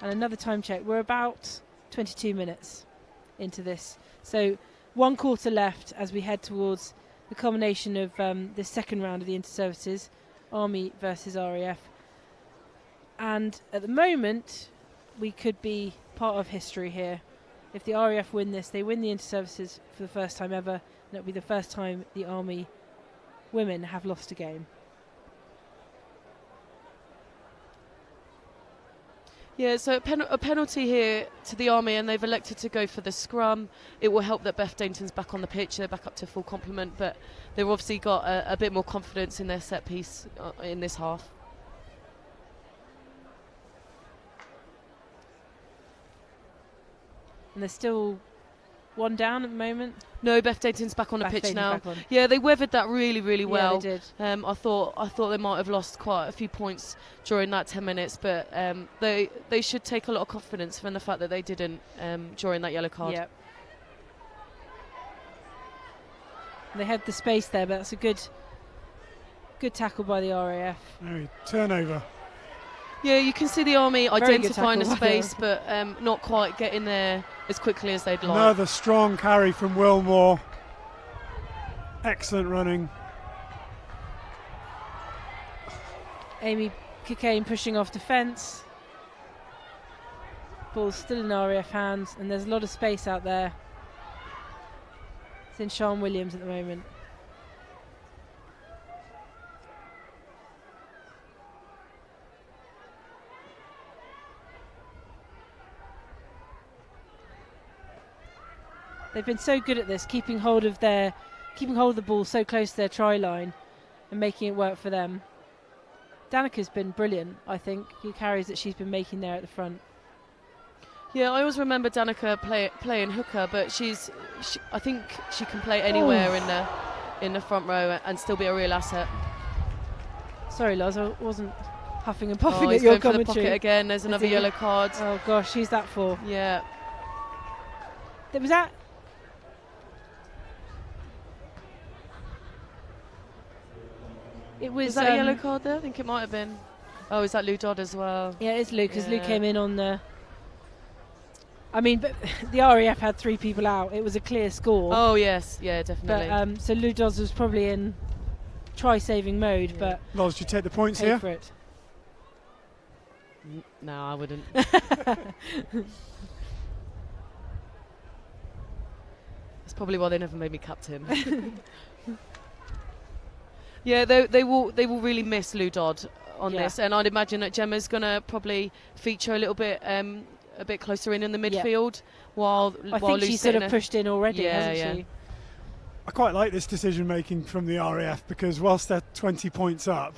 And another time check, we're about 22 minutes into this. So 1 quarter left as we head towards the culmination of the second round of the inter-services, Army versus RAF. And at the moment, we could be part of history here. If the RAF win this, they win the inter-services for the first time ever, and it'll be the first time the Army women have lost a game. Yeah, so a penalty here to the Army, and they've elected to go for the scrum. It will help that Beth Dainton's back on the pitch. They're back up to full complement, but they've obviously got a bit more confidence in their set piece in this half. And there's still one down at the moment. No, Beth Dainton's back on the pitch Dainton's now. back on. Yeah, they weathered that really well. Yeah, they did. I thought they might have lost quite a few points during that 10 minutes, but they should take a lot of confidence from the fact that they didn't during that yellow card. Yep. They had the space there, but that's a good tackle by the RAF. Oh, turnover. Yeah, you can see the Army Very good identifying a tackle. space, but not quite getting there as quickly as they'd like. Another strong carry from Wilmore. Excellent running. Amy Cockayne pushing off defence. ball's still in RAF hands, and there's a lot of space out there. It's in Sean Williams at the moment. They've been so good at this, keeping hold of the ball so close to their try line and making it work for them. Danica's been brilliant, I think. The carries that she's been making there at the front. Yeah, I always remember Danica playing hooker, but I think she can play anywhere in the front row and still be a real asset. Sorry, Loz, I wasn't huffing and puffing at He's your going commentary. for the pocket again. There's another yellow card. Oh gosh, who's that for? Yeah. Was that? It was that a yellow card there? I think it might have been. Oh, is that Lou Dodd as well? Yeah, it's Lou, because Lou came in on the... I mean, but the RAF had 3 people out. It was a clear score. Oh, yes. Yeah, definitely. But, so Lou Dodd was probably in try-saving mode, but... Loz, do you take the points here? For it. No, I wouldn't. That's probably why they never made me captain. Yeah, they will really miss Lou Dodd on this, and I'd imagine that Gemma's going to probably feature a little bit a bit closer in the midfield while I think she's sort of pushed in already, hasn't she? I quite like this decision making from the RAF, because whilst they're 20 points up,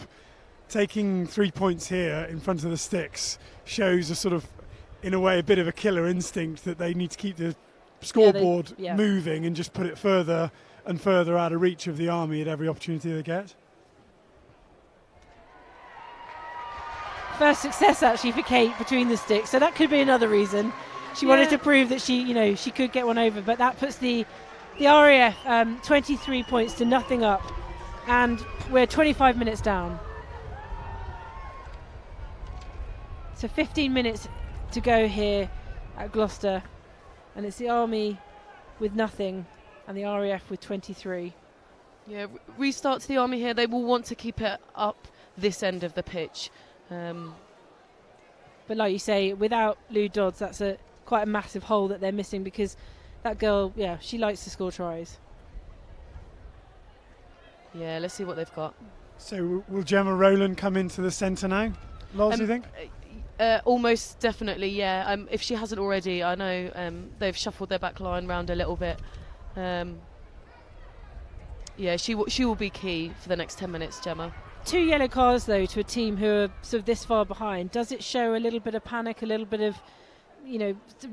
taking 3 points here in front of the sticks shows a sort of, in a way, a bit of a killer instinct that they need to keep the scoreboard moving and just put it further and further out of reach of the Army at every opportunity they get. First success actually for Kate between the sticks, so that could be another reason. She wanted to prove that she could get one over, but that puts the RAF 23 points to nothing up, and we're 25 minutes down. So 15 minutes to go here at Gloucester, and it's the Army with nothing and the RAF with 23. Yeah, restart to the Army here. They will want to keep it up this end of the pitch. But like you say, without Lou Dodds, that's quite a massive hole that they're missing, because that girl, she likes to score tries. Yeah, let's see what they've got. So will Gemma Rowland come into the centre now, Loz, do you think? Almost definitely, yeah. If she hasn't already, I know they've shuffled their back line round a little bit. Yeah, she will be key for the next 10 minutes, Gemma. 2 yellow cards, though, to a team who are sort of this far behind. Does it show a little bit of panic, a little bit of,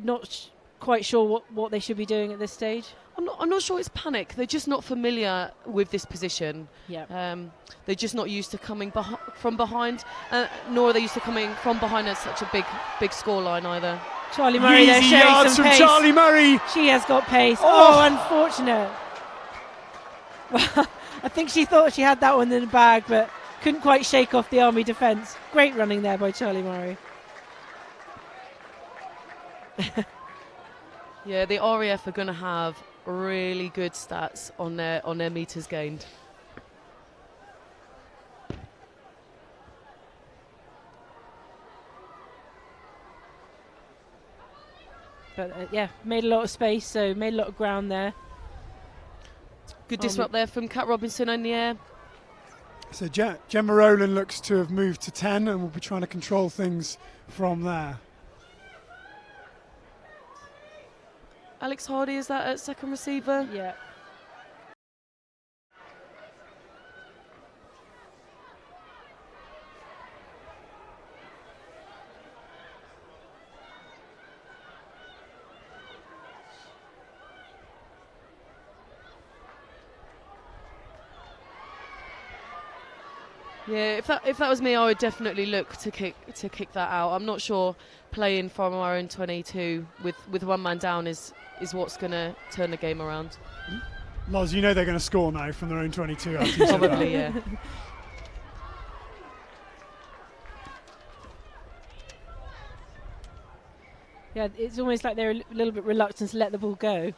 not quite sure what they should be doing at this stage? I'm not sure it's panic. They're just not familiar with this position. Yeah. They're just not used to coming from behind, nor are they used to coming from behind at such a big score line either. Charlie Murray there showing yards some from pace. Charlie Murray. She has got pace. Oh, unfortunate. Well, I think she thought she had that one in the bag, but couldn't quite shake off the Army defence. Great running there by Charlie Murray. Yeah, the RAF are going to have really good stats on their metres gained. But made a lot of space, so made a lot of ground there. Good disrupt there from Kat Robinson in the air. So Gemma Rowland looks to have moved to 10 and will be trying to control things from there. Alex Hardy, is that at second receiver? Yeah. Yeah, if that was me, I would definitely look to kick that out. I'm not sure playing from our own 22 with one man down is what's going to turn the game around. Loz, they're going to score now from their own 22. Probably, yeah. Yeah, it's almost like they're a little bit reluctant to let the ball go.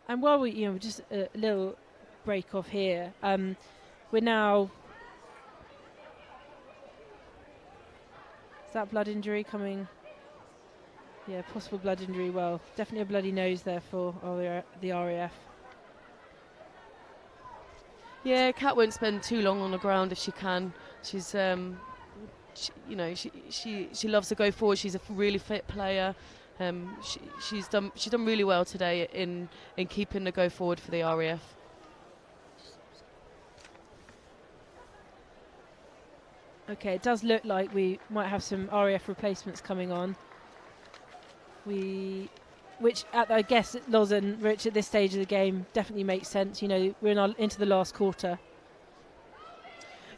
And while we, just a little break off here, we're now. Is that blood injury coming? Yeah, possible blood injury. Well, definitely a bloody nose there for the RAF. Yeah, Kat won't spend too long on the ground if she can. She's, she loves to go forward. She's a really fit player. She's done really well today in keeping the go forward for the RAF. Okay, it does look like we might have some RAF replacements coming on. Which I guess Loz and Rich at this stage of the game definitely makes sense. We're into the last quarter.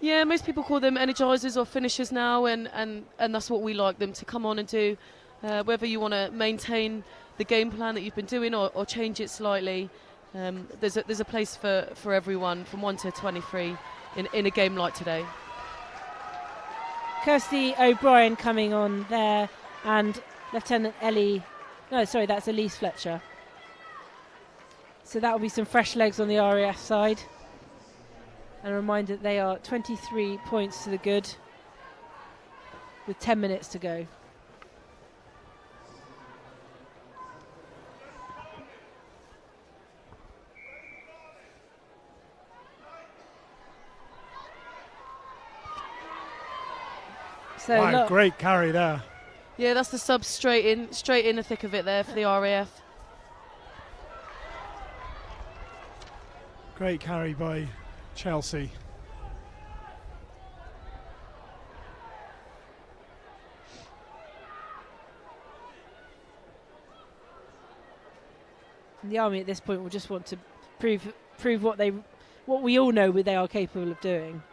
Yeah, most people call them energisers or finishers now, and that's what we like them to come on and do. Whether you want to maintain the game plan that you've been doing or change it slightly, there's a place for everyone from 1 to 23 in a game like today. Kirsty O'Brien coming on there, and Lieutenant that's Elise Fletcher. So that will be some fresh legs on the RAF side. And a reminder that they are 23 points to the good with 10 minutes to go. So wow, great carry there. Yeah, that's the sub straight in the thick of it there for the RAF. Great carry by Chelsea. And the Army at this point will just want to prove what we all know they are capable of doing.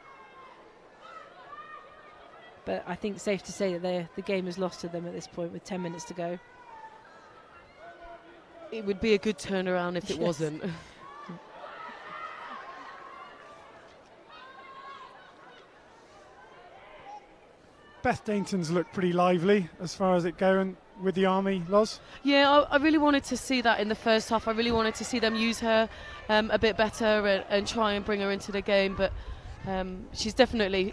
But I think it's safe to say that the game is lost to them at this point with 10 minutes to go. It would be a good turnaround if it wasn't. Beth Dainton's looked pretty lively as far as it going with the Army, Loz. Yeah, I really wanted to see that in the first half. I really wanted to see them use her a bit better and try and bring her into the game, but she's definitely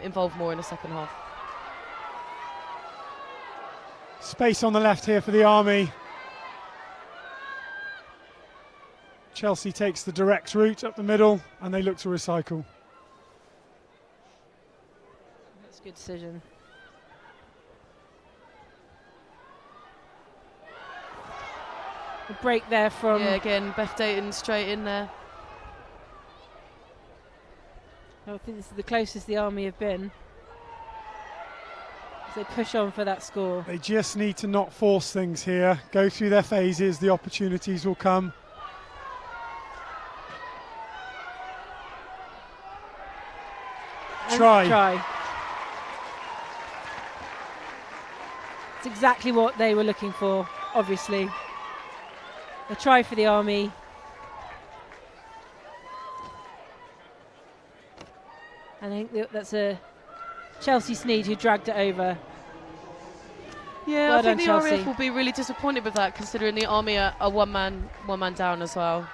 involved more in the second half. Space on the left here for the Army. Chelsea takes the direct route up the middle and they look to recycle. That's a good decision. A break there from... Yeah, again, Beth Dayton straight in there. I think this is the closest the Army have been. As they push on for that score. They just need to not force things here. Go through their phases, the opportunities will come. Try. It's exactly what they were looking for, obviously. A try for the Army. And I think that's a Chelsea Sneed who dragged it over. Yeah, well I think the Chelsea. RAF will be really disappointed with that, considering the Army are one man down as well.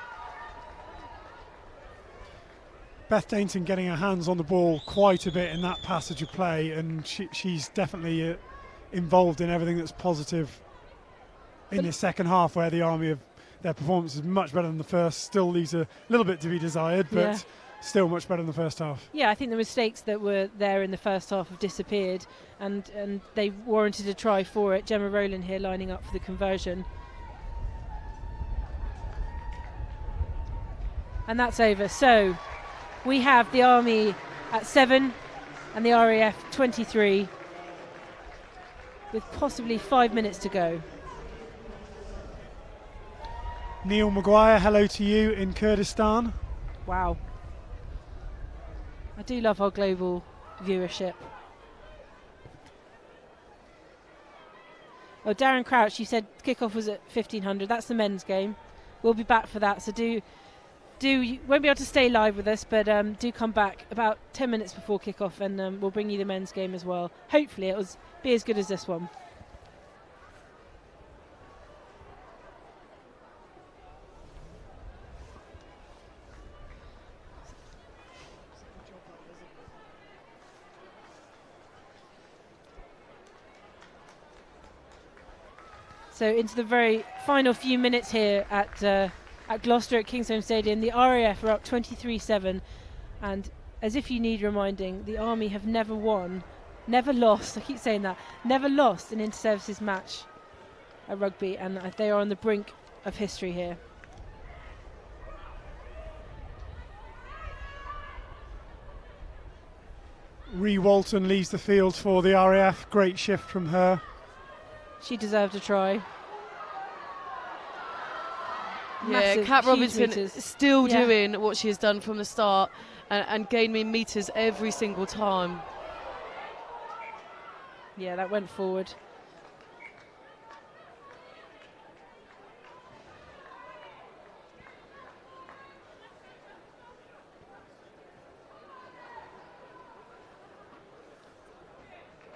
Beth Dainton getting her hands on the ball quite a bit in that passage of play, and she's definitely involved in everything that's positive in the second half, where the Army their performance is much better than the first. Still leaves a little bit to be desired, but still much better than the first half. Yeah, I think the mistakes that were there in the first half have disappeared, and they warranted a try for it. Gemma Rowland here lining up for the conversion. And that's over. So we have the Army at 7 and the RAF 23 with possibly 5 minutes to go. Neil Maguire, hello to you in Kurdistan. Wow. I do love our global viewership. Oh, Darren Crouch, you said kickoff was at 1500. That's the men's game. We'll be back for that. So you won't be able to stay live with us, but do come back about 10 minutes before kickoff, and we'll bring you the men's game as well. Hopefully it will be as good as this one. So into the very final few minutes here at Gloucester at Kingsholm Stadium, the RAF are up 23-7, and as if you need reminding, the Army have never lost, I keep saying that, never lost an inter-services match at Rugby, and they are on the brink of history here. Ree Walton leaves the field for the RAF. Great shift from her. She deserved a try. Yeah, Kat Robinson meters. still doing what she has done from the start and gaining metres every single time. Yeah, that went forward.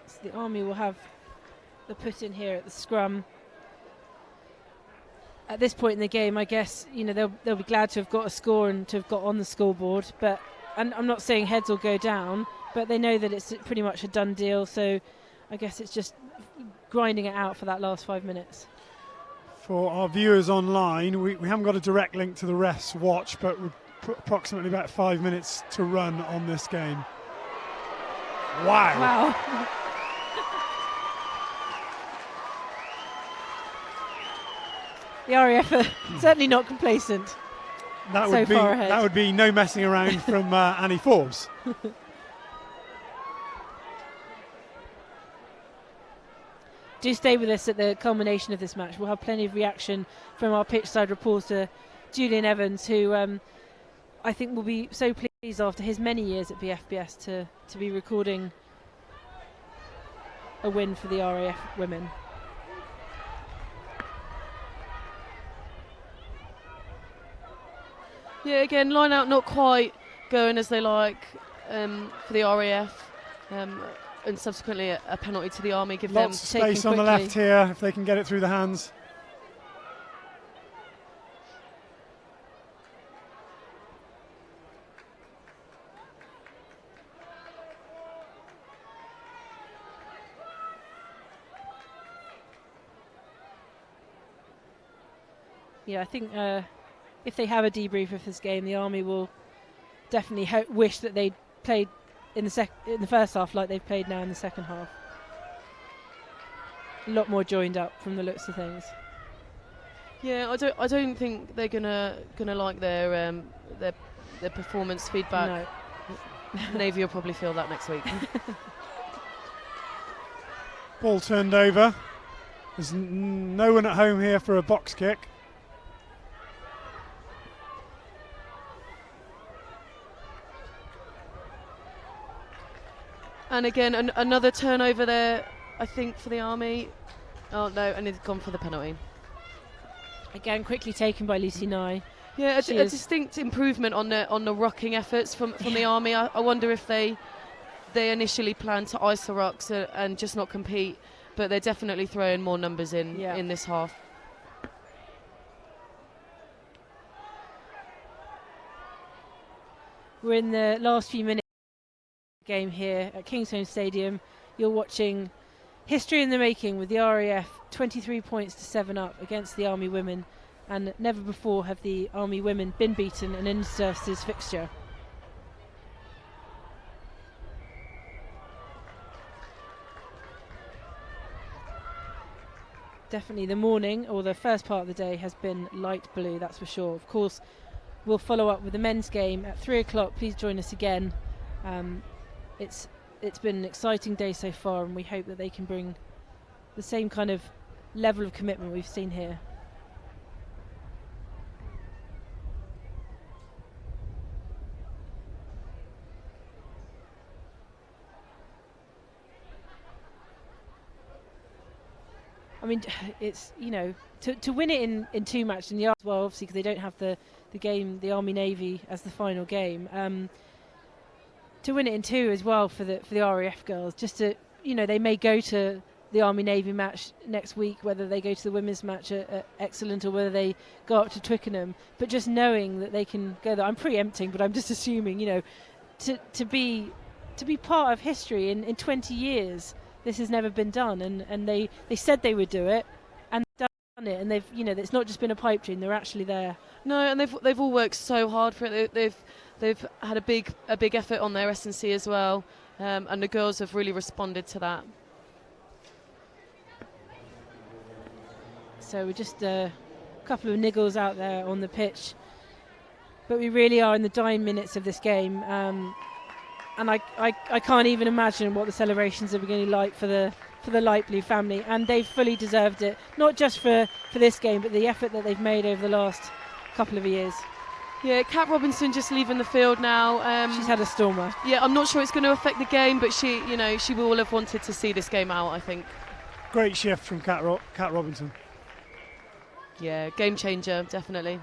So the Army will have the put in here at the scrum. At this point in the game, I guess, you know, they'll be glad to have got a score and to have got on the scoreboard. But, and I'm not saying heads will go down, but they know that it's pretty much a done deal. So I guess it's just grinding it out for that last 5 minutes. For our viewers online, we haven't got a direct link to the ref's watch, but we're approximately about 5 minutes to run on this game. Wow. The RAF are certainly not complacent. That would be no messing around from Annie Forbes. Do stay with us at the culmination of this match. We'll have plenty of reaction from our pitchside reporter, Julian Evans, who I think will be so pleased after his many years at BFBS to be recording a win for the RAF women. Yeah, again, line out not quite going as they like for the RAF, and subsequently a penalty to the Army. Give Lots of them space on the left here if they can get it through the hands. Yeah, I think if they have a debrief of this game, the Army will definitely wish that they played in the first half like they've played now in the second half. A lot more joined up from the looks of things. Yeah, I don't think they're gonna like their performance feedback. No. Navy will probably feel that next week. Ball turned over. There's no one at home here for a box kick. And again, another turnover there, I think, for the Army. Oh no, and it's gone for the penalty. Again, quickly taken by Lucy Nye. Yeah, a distinct improvement on the rocking efforts from the Army. I wonder if they initially planned to ice the rocks and just not compete, but they're definitely throwing more numbers in this half. We're in the last few minutes of the game here at Kingsholm Stadium. You're watching history in the making with the RAF 23 points to 7 up against the Army women, and never before have the Army women been beaten in an inter-services fixture. Definitely the morning, or the first part of the day, has been light blue, that's for sure. Of course, we'll follow up with the men's game at 3 o'clock. Please join us again. It's been an exciting day so far, and we hope that they can bring the same kind of level of commitment we've seen here. I mean, it's, you know, to win it in 2 matches in the as well, obviously, because they don't have the game, the Army Navy, as the final game. To win it in 2 as well for the RAF girls, just to, you know, they may go to the Army Navy match next week, whether they go to the women's match at Excellent or whether they go up to Twickenham, but just knowing that they can go there. I'm preempting, but I'm just assuming, you know, to be part of history in 20 years. This has never been done, and they said they would do it, and done it, and they've, it's not just been a pipe dream. They're actually there. No, and they've all worked so hard for it. They've had a big effort on their S&C as well, and the girls have really responded to that. So we're just a couple of niggles out there on the pitch, but we really are in the dying minutes of this game, and I can't even imagine what the celebrations are going to be like for the light blue family, and they've fully deserved it, not just for this game, but the effort that they've made over the last couple of years. Yeah, Kat Robinson just leaving the field now. She's had a stormer. Yeah, I'm not sure it's going to affect the game, but she will have wanted to see this game out, I think. Great shift from Kat Robinson. Yeah, game changer, definitely.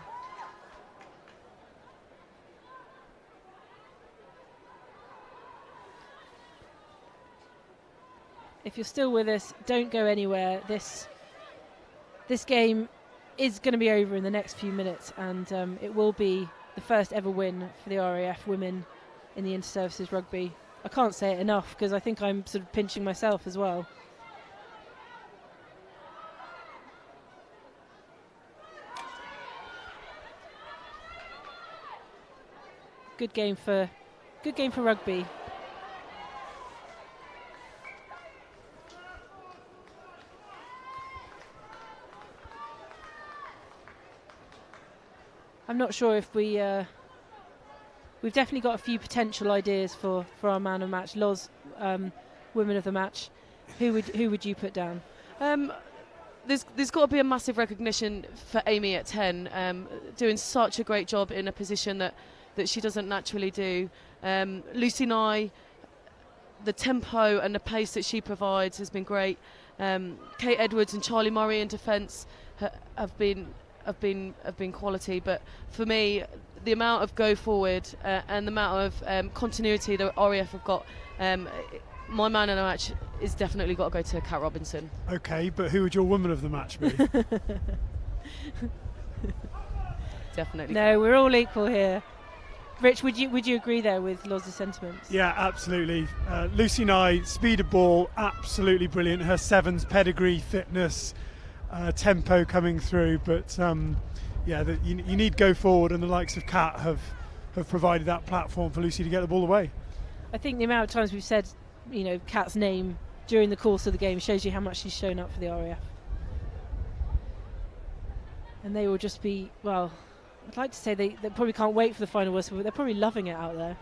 If you're still with us, don't go anywhere. This game is going to be over in the next few minutes, and it will be the first ever win for the RAF women in the Inter-Services Rugby. I can't say it enough because I think I'm sort of pinching myself as well. Good game for rugby. I'm not sure if we've definitely got a few potential ideas for our man of match. Loz, women of the match. Who would you put down? There's got to be a massive recognition for Amy at 10, doing such a great job in a position that she doesn't naturally do. Lucy Nye, the tempo and the pace that she provides has been great. Kate Edwards and Charlie Murray in defence have been quality, but for me, the amount of go forward and the amount of continuity that RAF have got, my man of the match is definitely got to go to Kat Robinson. Okay, but who would your woman of the match be? Definitely. No, we're all equal here. Rich, would you agree there with Loz's sentiments? Yeah, absolutely. Lucy Nye, speed of ball, absolutely brilliant. Her sevens, pedigree, fitness, tempo coming through, but you need go forward, and the likes of Kat have provided that platform for Lucy to get the ball away. I think the amount of times we've said, Kat's name during the course of the game shows you how much she's shown up for the RAF. And they will just be, well, I'd like to say they probably can't wait for the final whistle, but they're probably loving it out there.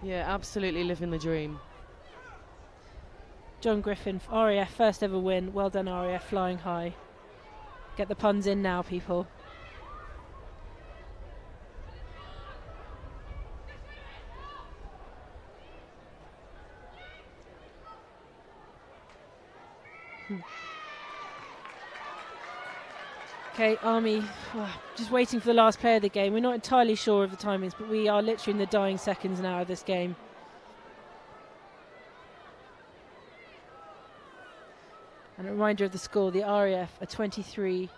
Yeah, absolutely living the dream. John Griffin, RAF, first ever win. Well done, RAF, flying high. Get the puns in now, people. Okay, Army, just waiting for the last play of the game. We're not entirely sure of the timings, but we are literally in the dying seconds now of this game. And a reminder of the score: the RAF are 23,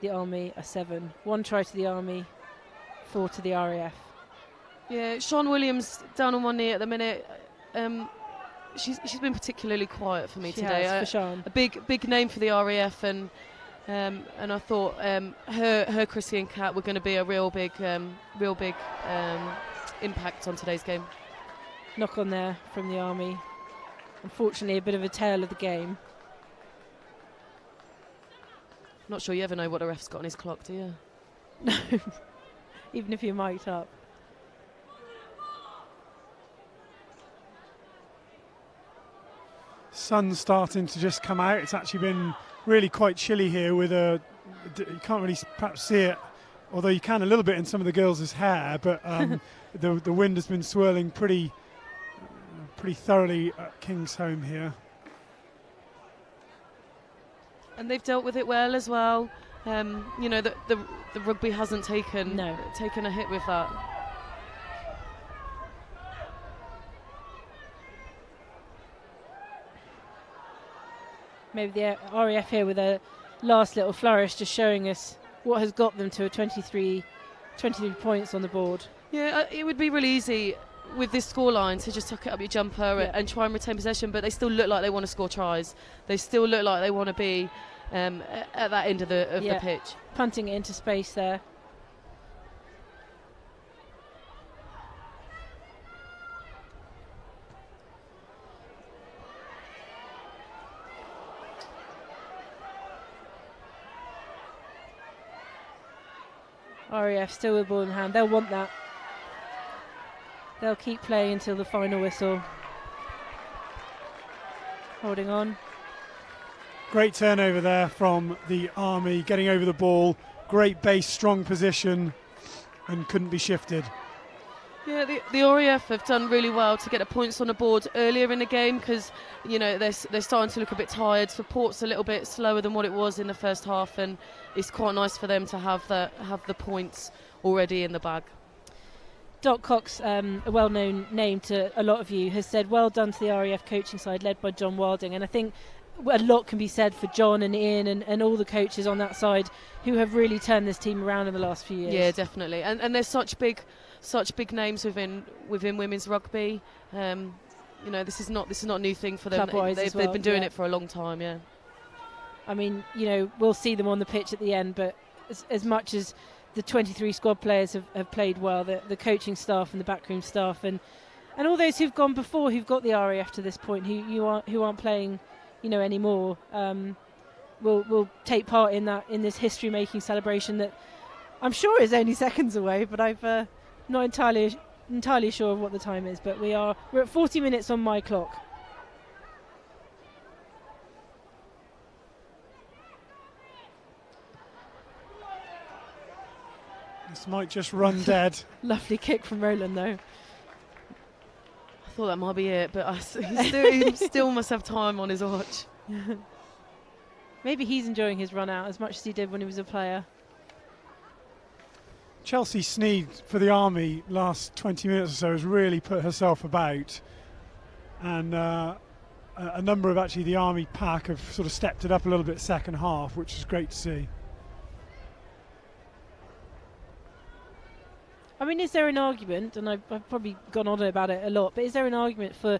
the Army are 7. 1 try to the Army, 4 to the RAF. Yeah, Sean Williams down on one knee at the minute. She's been particularly quiet for me today. Has, for Sean. A big name for the RAF, and I thought her Chrissy and Kat were going to be a real big impact on today's game. Knock on there from the Army. Unfortunately, a bit of a tail of the game. Not sure you ever know what a ref's got on his clock, do you? No, even if you're mic'd up. Sun's starting to just come out. It's actually been really quite chilly here with you can't really perhaps see it, although you can a little bit in some of the girls' hair, but the wind has been swirling pretty thoroughly at Kingsholm here. And they've dealt with it well as well. The rugby hasn't taken a hit with that. Maybe the RAF here with a last little flourish, just showing us what has got them to a 23 points on the board. Yeah, it would be really easy with this scoreline to just tuck it up your jumper and try and retain possession, but they still look like they want to score tries. They still look like they want to be at that end of the pitch. Punting it into space there. RAF still with ball in hand. They'll want that. They'll keep playing until the final whistle. Holding on. Great turnover there from the Army, getting over the ball. Great base, strong position, and couldn't be shifted. Yeah, the RAF have done really well to get the points on the board earlier in the game, because they're starting to look a bit tired. Support's a little bit slower than what it was in the first half, and it's quite nice for them to have the points already in the bag. Doc Cox, a well-known name to a lot of you, has said well done to the RAF coaching side led by John Wilding, and I think a lot can be said for John and Ian and all the coaches on that side who have really turned this team around in the last few years. Yeah, definitely, and there's such big names within women's rugby. This is not a new thing for them. They've been doing it for a long time. Yeah. I mean, we'll see them on the pitch at the end, but as much as the 23 squad players have played well, the coaching staff and the backroom staff and all those who've gone before, who've got the RAF to this point, who aren't playing, anymore, will take part in this history-making celebration that I'm sure is only seconds away, but I've not entirely sure of what the time is. But we're at 40 minutes on my clock. This might just run dead. Lovely kick from Roland, though. I thought that might be it, but he still must have time on his watch. Maybe he's enjoying his run out as much as he did when he was a player. Chelsea Sneed for the Army last 20 minutes or so has really put herself about, and a number of actually the Army pack have sort of stepped it up a little bit second half, which is great to see. I mean, is there an argument, and I've probably gone on about it a lot, but is there an argument for,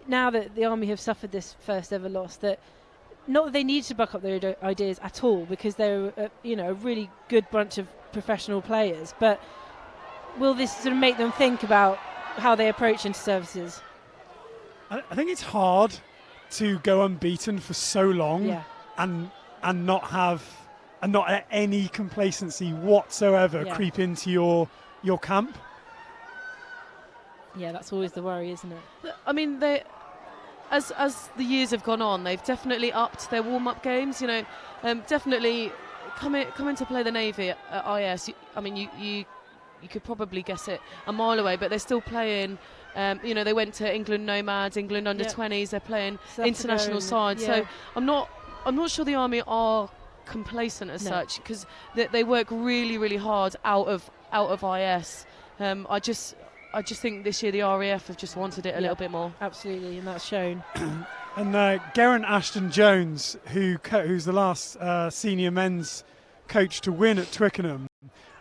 now that the Army have suffered this first ever loss, that not that they need to buck up their ideas at all, because they're a really good bunch of professional players, but will this sort of make them think about how they approach inter-services? I think it's hard to go unbeaten for so long, and not let any complacency whatsoever creep into your camp. Yeah, that's always the worry, isn't it? I mean, as the years have gone on, they've definitely upped their warm-up games. Definitely coming to play the Navy at IS. I mean, you could probably guess it a mile away, but they're still playing. They went to England Nomads, England under-20s. They're playing international sides. So I'm not sure the Army are complacent as such, because they work really, really hard out of IS. I just think this year the RAF have just wanted it a little bit more. Absolutely, and that's shown. And Geraint Ashton-Jones, who's the last senior men's coach to win at Twickenham,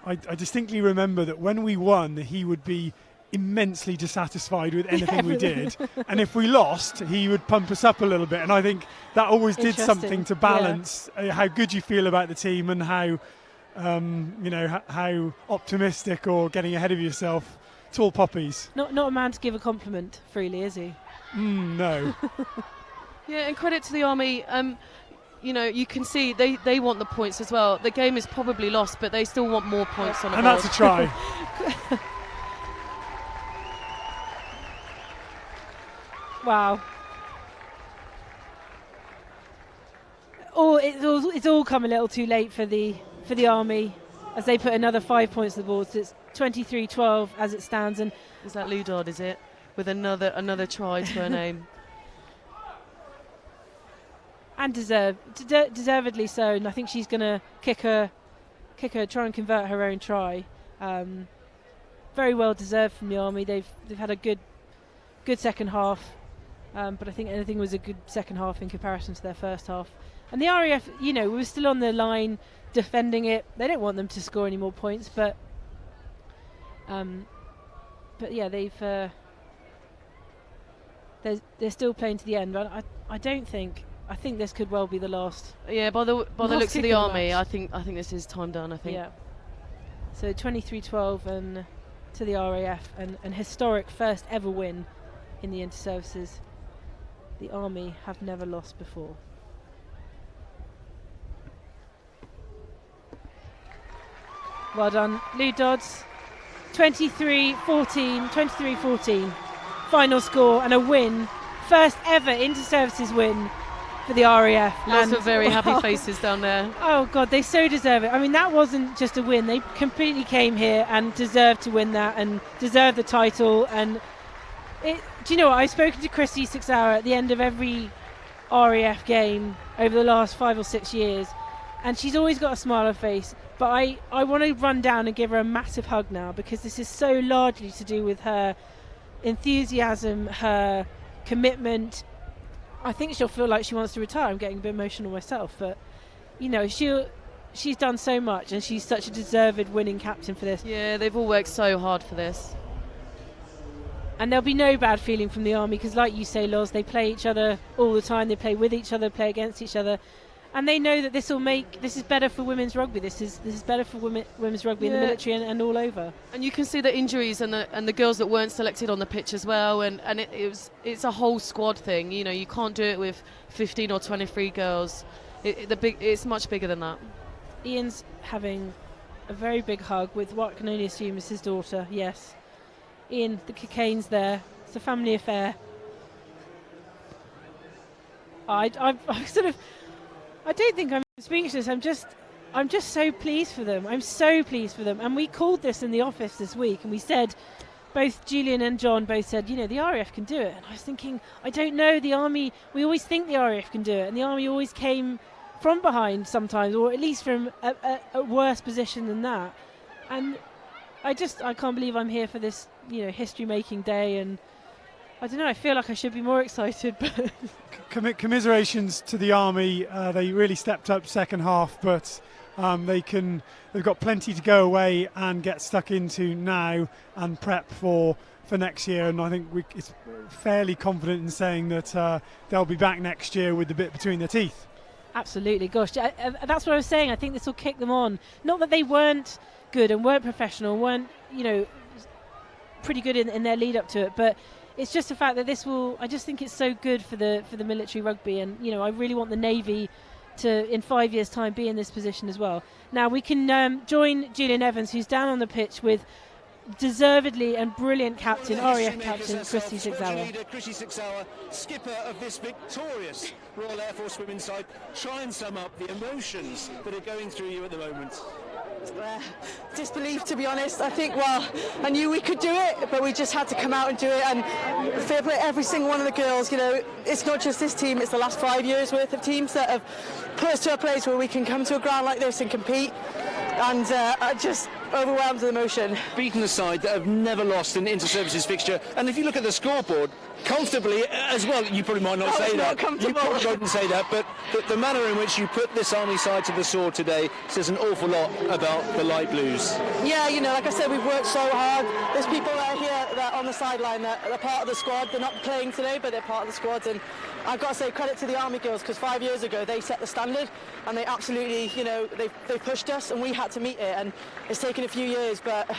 I distinctly remember that when we won, he would be immensely dissatisfied with anything we did, and if we lost, he would pump us up a little bit. And I think that always did something to balance how good you feel about the team and how how optimistic or getting ahead of yourself. Tall poppies. Not a man to give a compliment freely, is he? No. Yeah, and credit to the Army. You can see they want the points as well. The game is probably lost, but they still want more points on the board. And that's a try. Wow. It's all come a little too late for the Army, as they put another 5 points on the board. So it's 23-12 as it stands. And is that Ludard, is it? With another try to her name. And deservedly so. And I think she's going to kick her, try and convert her own try. Very well deserved from the Army. They've had a good second half. But I think anything was a good second half in comparison to their first half. And the RAF, we were still on the line defending it. They don't want them to score any more points, but yeah, they're still playing to the end. But I don't think I think this could well be the last. Yeah, by the Last looks of kick the of the Army, match. I think this is time done. I think. Yeah. So 23-12 and to the RAF, and historic first ever win in the inter-services. The Army have never lost before. Well done, Lou Dodds. 23-14. Final score and a win. First ever inter-services win for the RAF. Lots And of very happy faces down there. Oh God, they so deserve it. I mean, that wasn't just a win. They completely came here and deserved to win that and deserved the title. And do you know what? I've spoken to Chrissy 6 Hour at the end of every RAF game over the last 5 or 6 years, and she's always got a smile on her face. But I want to run down and give her a massive hug now, because this is so largely to do with her enthusiasm, her commitment. I think she'll feel like she wants to retire. I'm getting a bit emotional myself, but you know, she's done so much, and she's such a deserved winning captain for this. Yeah, they've all worked so hard for this. And there'll be no bad feeling from the Army, because like you say, Loz, they play each other all the time. They play with each other, play against each other, and they know that this is better for women's rugby. This is better for women's rugby in the military and all over. And you can see the injuries and the girls that weren't selected on the pitch as well. And it's a whole squad thing. You know, you can't do it with 15 or 23 girls. It's much bigger than that. Ian's having a very big hug with what I can only assume is his daughter. Yes, Ian, the cocaine's there. It's a family affair. I don't think I'm speechless. I'm just so pleased for them. I'm so pleased for them. And we called this in the office this week, and we said, both Julian and John both said, you know, the RAF can do it. And I was thinking, I don't know, the Army, we always think the RAF can do it, and the Army always came from behind sometimes, or at least from a worse position than that. And I can't believe I'm here for this, you know, history-making day, and I don't know, I feel like I should be more excited, but Commiserations to the Army. They really stepped up second half, but they've got plenty to go away and get stuck into now and prep for next year. And I think it's fairly confident in saying that they'll be back next year with the bit between their teeth. Absolutely, gosh, that's what I was saying. I think this will kick them on. Not that they weren't good and weren't professional, weren't, you know, pretty good in their lead up to it, but it's just the fact that this will, I just think it's so good for the military rugby, and you know, I really want the Navy to, in 5 years' time, be in this position as well. Now we can join Julian Evans, who's down on the pitch with deservedly and brilliant captain, RAF captain Chrissy 6 Hour. Chrissy 6 Hour, skipper of this victorious Royal Air Force women's side. Try and sum up the emotions that are going through you at the moment. Disbelief, to be honest. I think, well, I knew we could do it, but we just had to come out and do it. And fair play, every single one of the girls, you know, it's not just this team, it's the last 5 years worth of teams that have put us to a place where we can come to a ground like this and compete. And I just overwhelmed with emotion. Beaten a side that have never lost an inter-services fixture, and if you look at the scoreboard, comfortably as well. You probably might not say that. You probably wouldn't say that, but the manner in which you put this Army side to the sword today says an awful lot about the light blues. Yeah, you know, like I said, we've worked so hard. There's people that are here that are on the sideline that are part of the squad. They're not playing today, but they're part of the squad. And I've got to say credit to the Army girls, because 5 years ago they set the standard, and they absolutely, you know, they pushed us, and we had to meet it. And it's taken a few years, but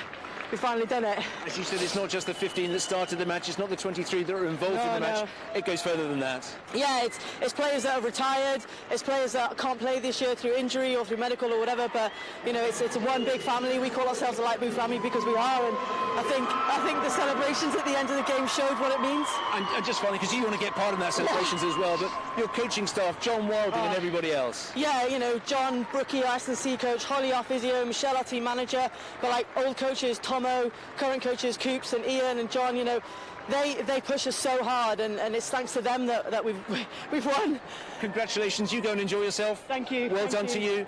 we've finally done it. As you said, it's not just the 15 that started the match, it's not the 23 that are involved in the match. It goes further than that. Yeah, it's players that are retired, it's players that can't play this year through injury or through medical or whatever, but you know, it's one big family. We call ourselves a light blue family because we are, and I think the celebrations at the end of the game showed what it means. And just finally, because you want to get part of that celebrations as well, but your coaching staff, John Wilding and everybody else. Yeah, you know, John, Brookie, our S&C coach, Holly, our physio, Michelle, our team manager, but like old coaches, Tomo, current coaches, Coops and Ian and John, you know, they push us so hard, and it's thanks to them that we've won. Congratulations, you go and enjoy yourself. Thank you. Well done to you.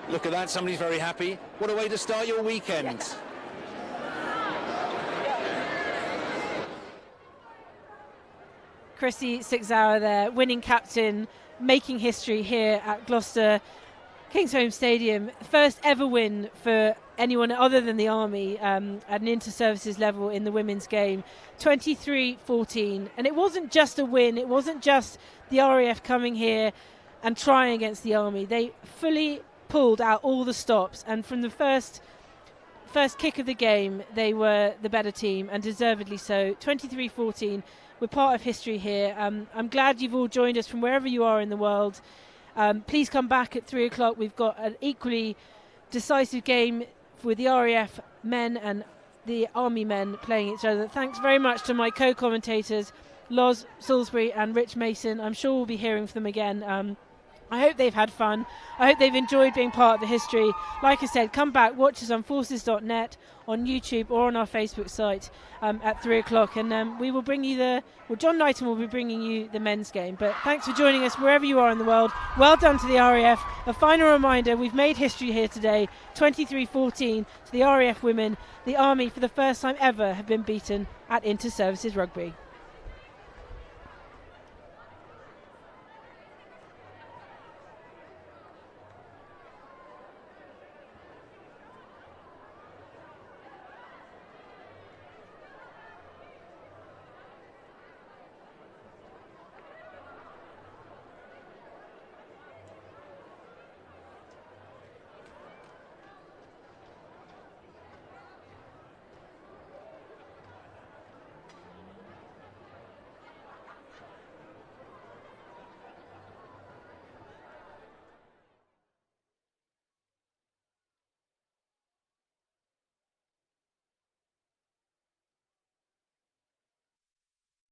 Look at that, somebody's very happy. What a way to start your weekend. Yeah. Chrissy 6 Hour there, winning captain, making history here at Gloucester Kingsholm Stadium. First ever win for anyone other than the Army at an inter-services level in the women's game. 23-14. And it wasn't just a win, it wasn't just the RAF coming here and trying against the Army. They fully pulled out all the stops, and from the first kick of the game, they were the better team, and deservedly so. 23-14. We're part of history here. I'm glad you've all joined us from wherever you are in the world. Please come back at 3 o'clock. We've got an equally decisive game with the RAF men and the Army men playing each other. Thanks very much to my co-commentators, Loz Salisbury and Rich Mason. I'm sure we'll be hearing from them again. I hope they've had fun. I hope they've enjoyed being part of the history. Like I said, come back, watch us on forces.net, on YouTube or on our Facebook site at 3 o'clock, and we will bring you John Knighton will be bringing you the men's game. But thanks for joining us wherever you are in the world. Well done to the RAF. A final reminder, we've made history here today. 23-14 to the RAF women. The Army, for the first time ever, have been beaten at Inter-Services Rugby.